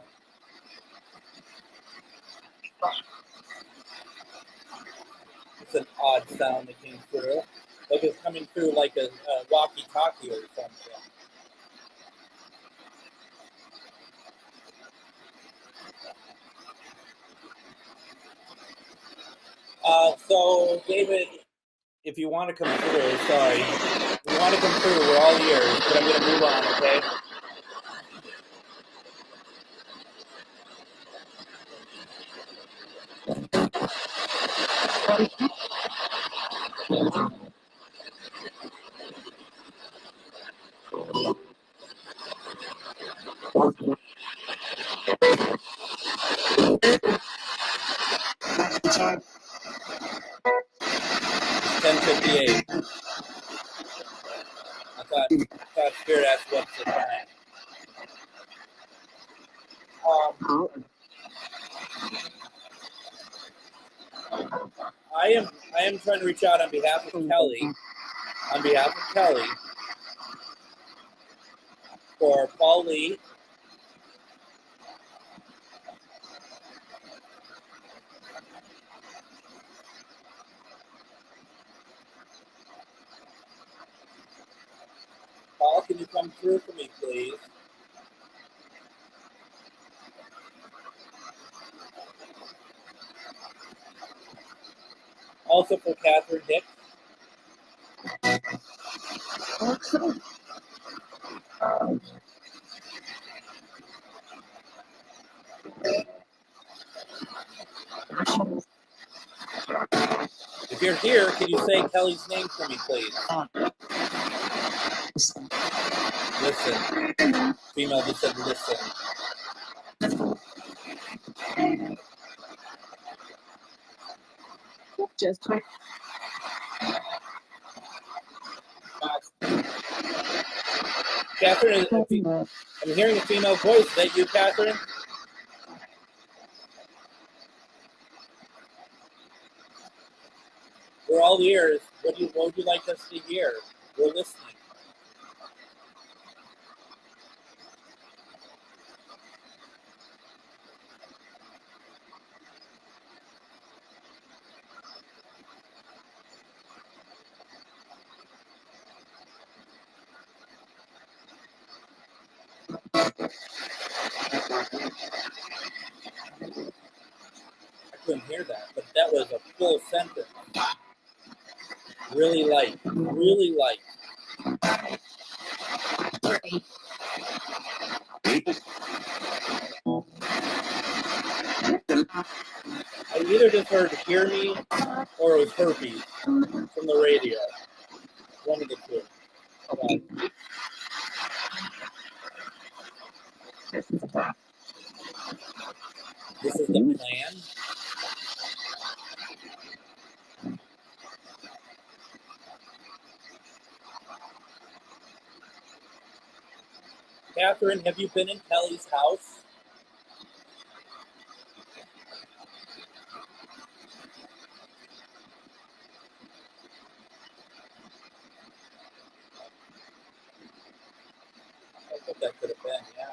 It's an odd sound that came through. Like it's coming through like a walkie-talkie or something. So, David, if you want to come through, sorry. If you want to come through, we're all ears, but I'm going to move on, okay? It's 10:58. I thought Spirit asked what's the time. I am trying to reach out on behalf of Kelly, for Paul Lee, you come through for me, please? Also for Catherine Hicks. If you're here, can you say Kelly's name for me, please? Listen. Female just said listen. Just Catherine, I'm hearing a female voice. Is that you, Catherine? We're all ears. What would you like us to hear? We're listening. I couldn't hear that, but that was a full sentence. Really light. Really light. I either just heard hear me or it was herpes from the radio. One of the two. This is the plan. Catherine, have you been in Kelly's house? I thought that could have been, yeah.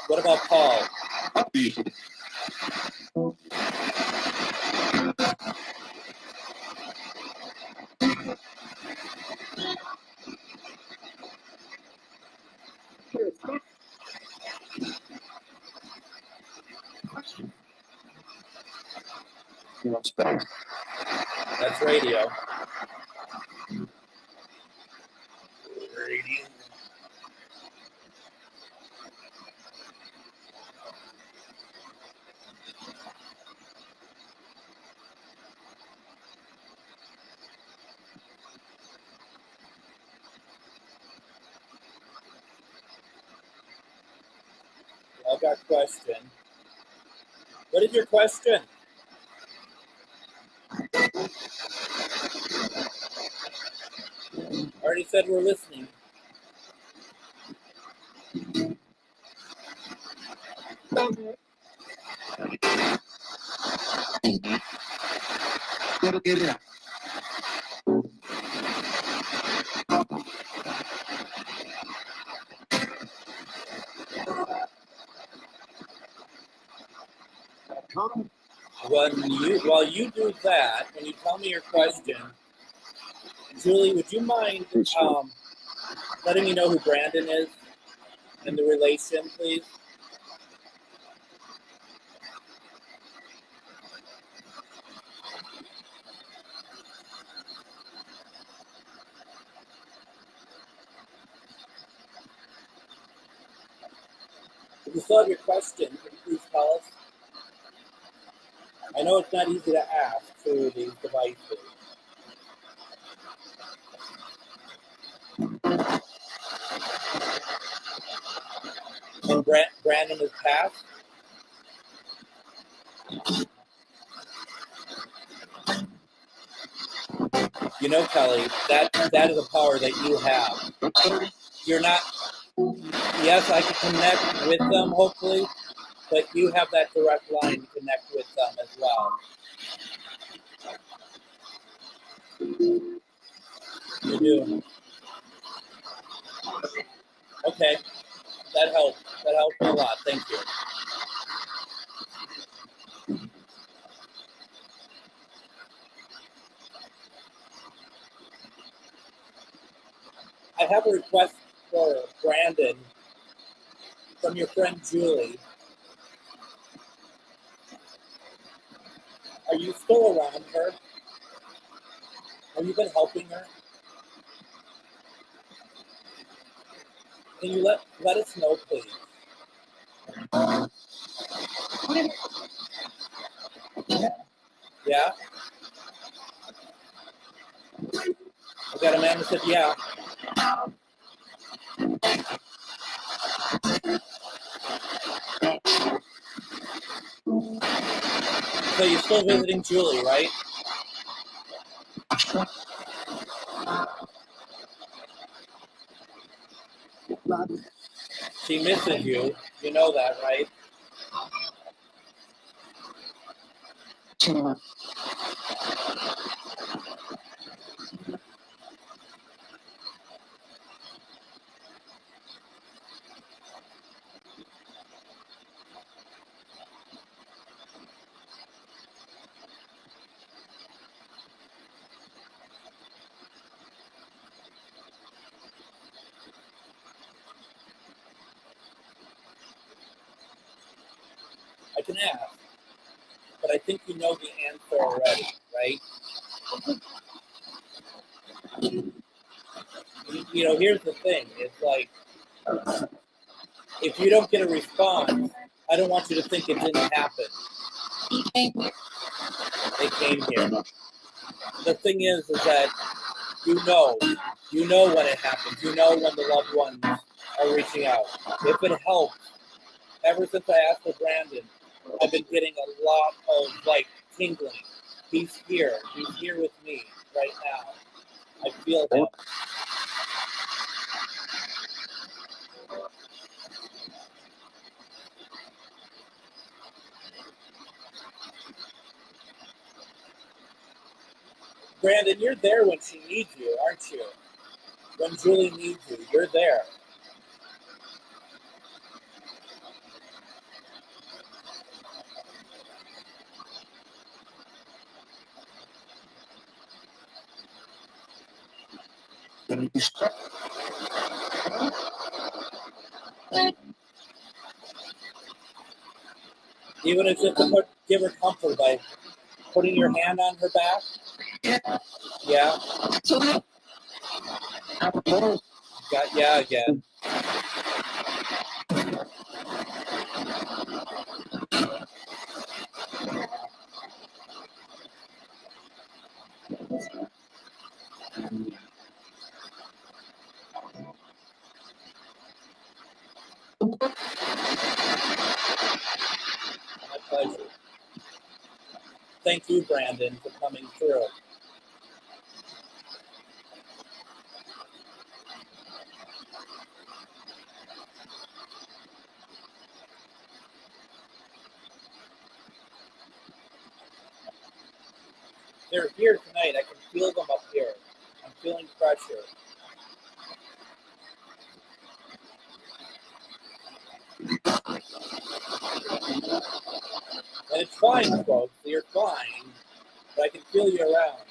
What about Paul? That's radio. Radio. I got a question. What is your question? I already said we're listening. While you do that, when you tell me your question, Julie, would you mind letting me know who Brandon is and the relation, please? If you still have your question, can you please tell us? I know it's not easy to ask through these devices. And Brandon is passed? You know, Kelly, that is a power that you have. You're not, yes, I can connect with them, hopefully, but you have that direct line to connect with them as well. You do. Okay. That helped. That helped me a lot. Thank you. I have a request for Brandon from your friend Julie. Are you still around her? Have you been helping her? Can you let us know, please? Yeah? I got a man who said, yeah. So you're still visiting Julie, right? She misses you. You know that, right? I can ask, but I think you know the answer already, right? You know, here's the thing. It's like, if you don't get a response, I don't want you to think it didn't happen. They came here. The thing is that you know when it happens. You know when the loved ones are reaching out. If it helps, ever since I asked for Brandon, I've been getting a lot of like tingling. He's here. He's here with me right now. I feel him. Brandon, you're there when she needs you, aren't you? When Julie needs you, you're there. Even if it's just to give her comfort by putting your hand on her back. Yeah. Yeah, again. My pleasure. Thank you, Brandon, for coming through. They're here tonight. I can feel them up here. I'm feeling pressure. And it's fine, folks. You're fine. But I can feel you around.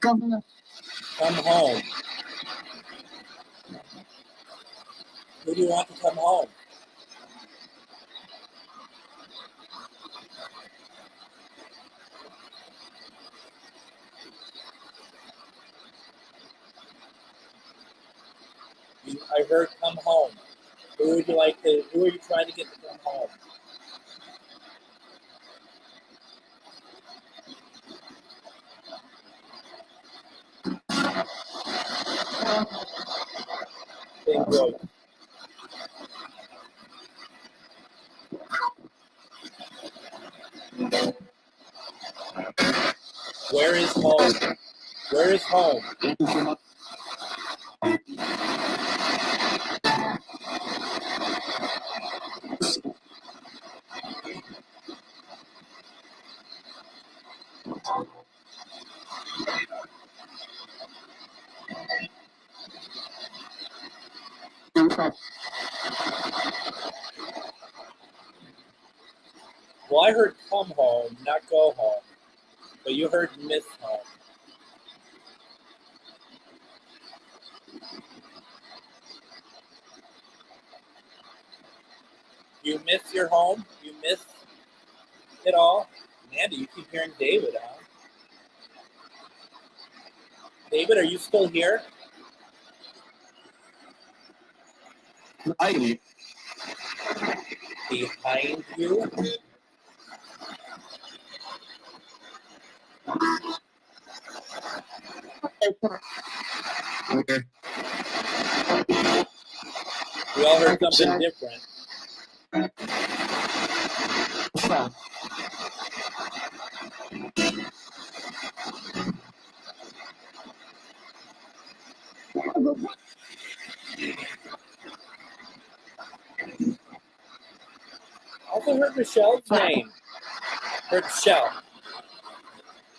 Come home. Who do you want to come home? I heard come home. Who would you like to? Who are you trying to get to come home? Same voice. Where is home? Where is home? Well, I heard come home, not go home. But you heard miss home. You miss your home? You miss it all? Mandy, you keep hearing David, huh? David, are you still here? Behind you? Okay. We all heard something different. I also heard Michelle's name. Heard Michelle.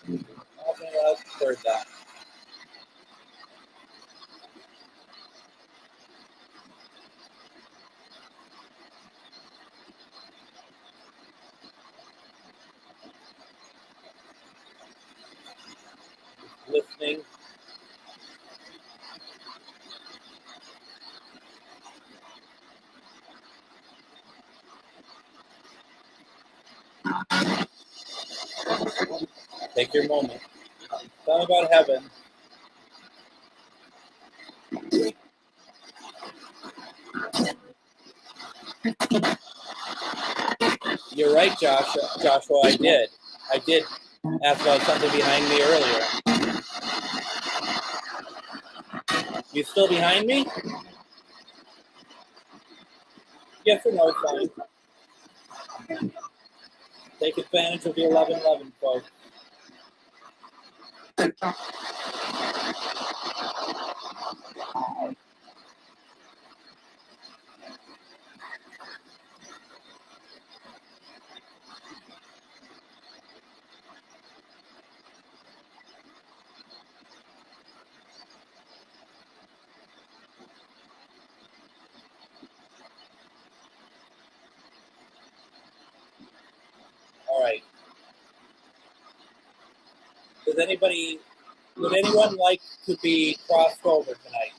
I don't think I heard that. Listening. Take your moment. Tell me about heaven. You're right, Joshua. I did ask about something behind me earlier. You still behind me? Yes or no, fine. Take advantage of the 11-11, folks. All right. Would anyone like to be crossed over tonight?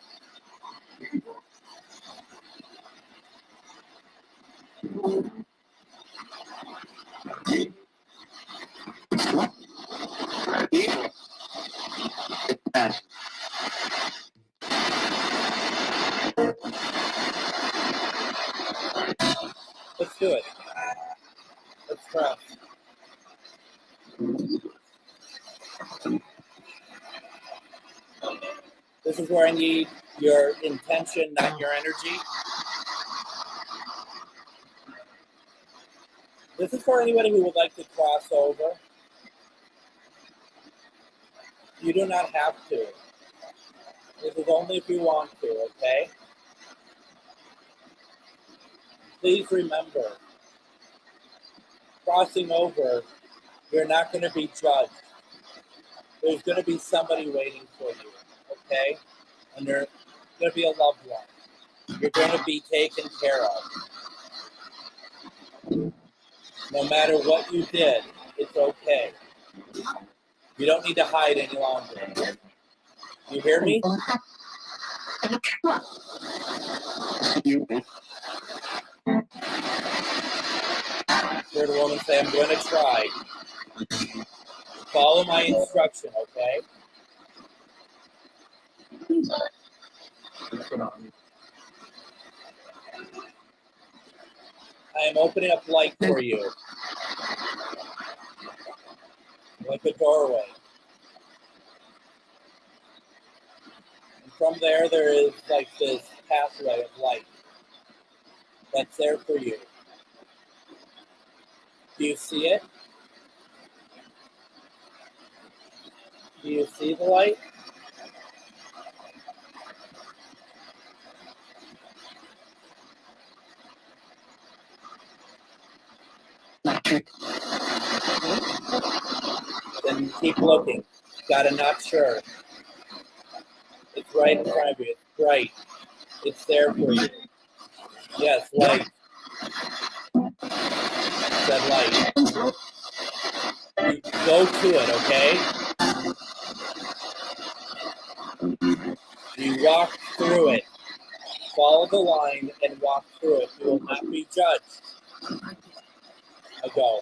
Let's do it. Let's cross. This is where I need your intention, not your energy. This is for anybody who would like to cross over. You do not have to. This is only if you want to, okay? Please remember, crossing over, you're not going to be judged. There's going to be somebody waiting for you, okay? And there's going to be a loved one. You're going to be taken care of. No matter what you did, it's okay. You don't need to hide any longer. You hear me? Heard a woman say, I'm going to try. Follow my instruction, okay? I am opening up light for you. Like a doorway. And from there is like this pathway of light that's there for you. Do you see it? Do you see the light? Then keep looking. Gotta not sure. It's right in front of you. It's bright. It's there for you. Yes, light. Said light. You go to it, okay? You walk through it. Follow the line and walk through it. You will not be judged. I go.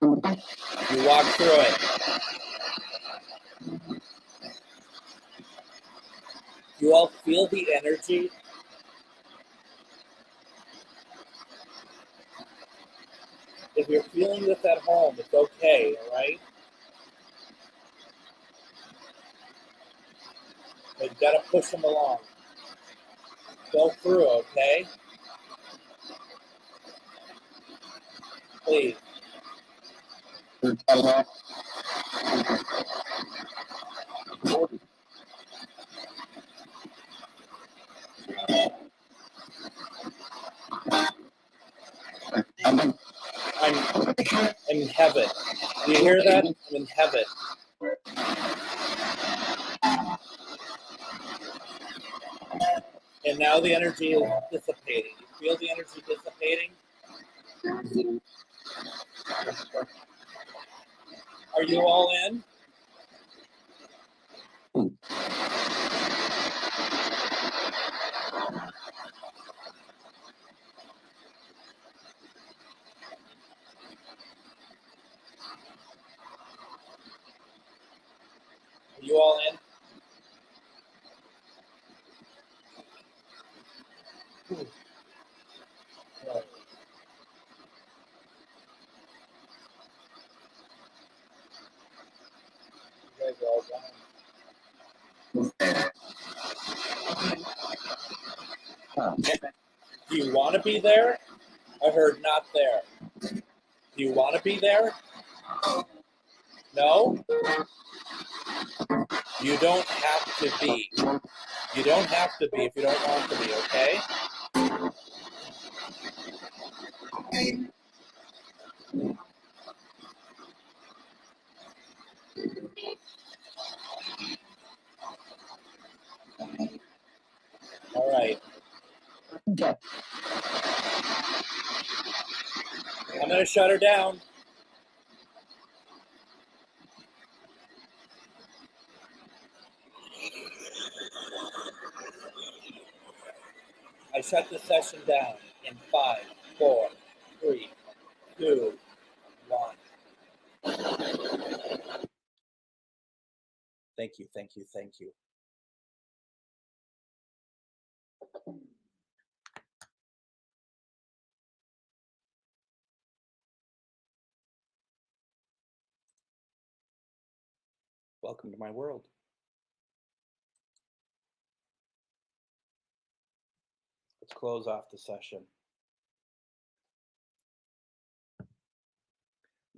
You walk through it. You all feel the energy? If you're feeling this at home, it's okay, all right? But you gotta push them along. Go through, okay? Please. I'm in heaven. Do you hear that? I'm in heaven. And now the energy is dissipating. You feel the energy dissipating? Are you all in? Are you all in? Right. You guys are all done. Do you want to be there? I heard not there. Do you want to be there? No? You don't have to be. You don't have to be if you don't want to be, okay? All right. I'm going to shut her down. I shut the session down in 5, 4, 3, 2, 1. Thank you, thank you, thank you. Welcome to my world. Let's close off the session.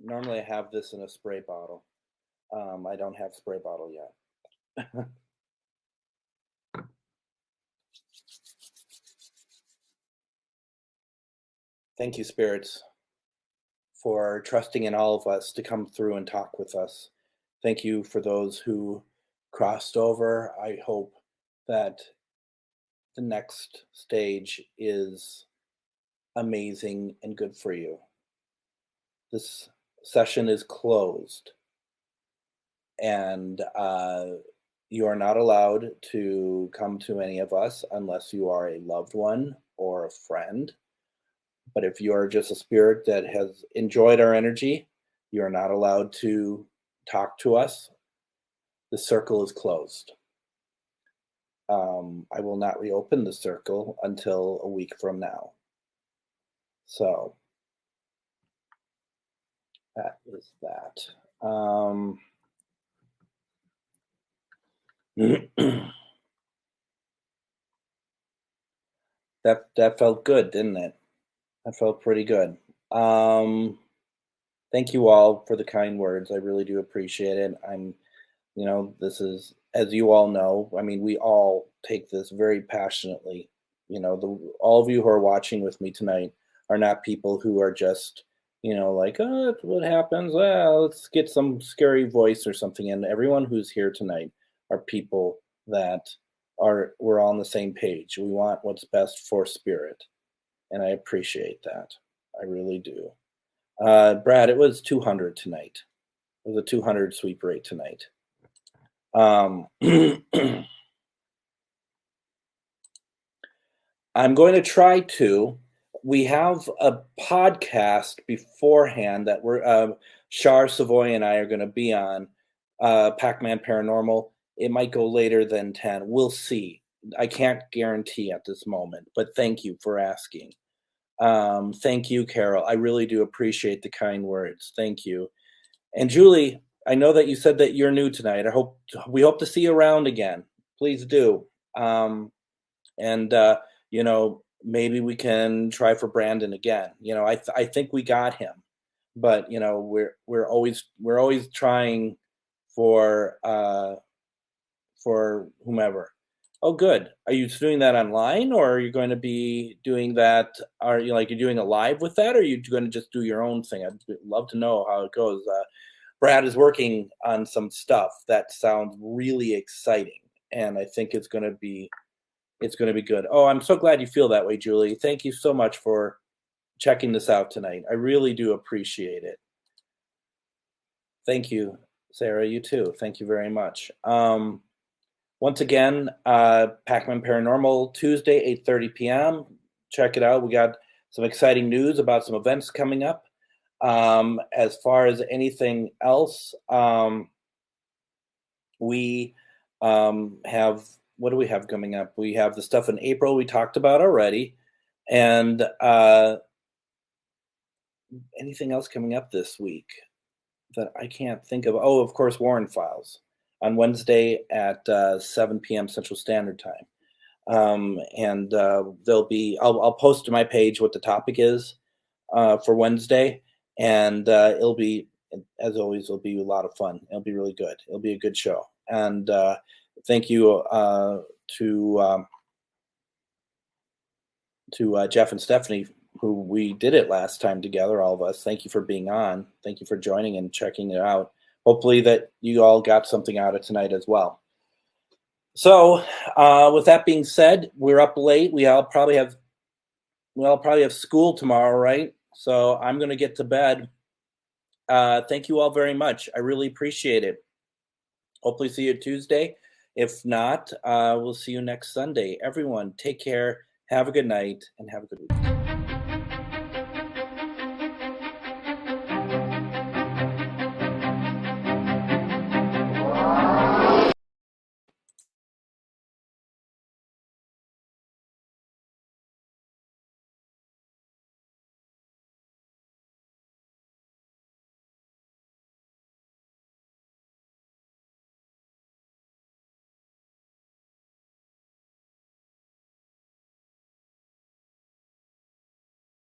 Normally I have this in a spray bottle. I don't have spray bottle yet. Thank you, spirits, for trusting in all of us to come through and talk with us. Thank you for those who crossed over. I hope that the next stage is amazing and good for you. This session is closed, and you are not allowed to come to any of us unless you are a loved one or a friend. But if you are just a spirit that has enjoyed our energy, you are not allowed to talk to us. The circle is closed. I will not reopen the circle until a week from now. So that is that. That felt good, didn't it? That felt pretty good. thank you all for the kind words. I really do appreciate it. This is, as you all know, I mean, we all take this very passionately. All of you who are watching with me tonight are not people who are just, like, oh, what happens? Well, let's get some scary voice or something. And everyone who's here tonight are people that we're all on the same page. We want what's best for Spirit. And I appreciate that. I really do. Brad, it was 200 tonight. It was a 200 sweep rate tonight. I'm going to try to. We have a podcast beforehand that Shar Savoy and I are going to be on, Pac-Man Paranormal. It might go later than 10. We'll see. I can't guarantee at this moment, but thank you for asking. Thank you, Carol. I really do appreciate the kind words. Thank you. And Julie, I know that you said that you're new tonight. We hope to see you around again. Please do. Maybe we can try for Brandon again. I think we got him, but we're always trying for whomever. Oh, good. Are you doing that online, or are you going to be doing that? Are you you're doing a live with that, or are you going to just do your own thing? I'd love to know how it goes. Brad is working on some stuff that sounds really exciting, and I think it's going to be good. Oh, I'm so glad you feel that way, Julie. Thank you so much for checking this out tonight. I really do appreciate it. Thank you, Sarah. You too. Thank you very much. Once again, Pac-Man Paranormal, Tuesday, 8:30 p.m. Check it out. We got some exciting news about some events coming up. As far as anything else, we have, what do we have coming up? We have the stuff in April we talked about already. And anything else coming up this week that I can't think of? Oh, of course, Warren Files on Wednesday at 7 p.m. Central Standard Time. There'll be, I'll post to my page what the topic is for Wednesday. And it'll be, as always, it'll be a lot of fun. It'll be really good. It'll be a good show. And thank you to Jeff and Stephanie, who we did it last time together, all of us. Thank you for being on. Thank you for joining and checking it out. Hopefully that you all got something out of tonight as well. So with that being said, we're up late. We all probably have school tomorrow, right? So I'm going to get to bed. Thank you all very much. I really appreciate it. Hopefully see you Tuesday. If not, we'll see you next Sunday. Everyone, take care. Have a good night and have a good week.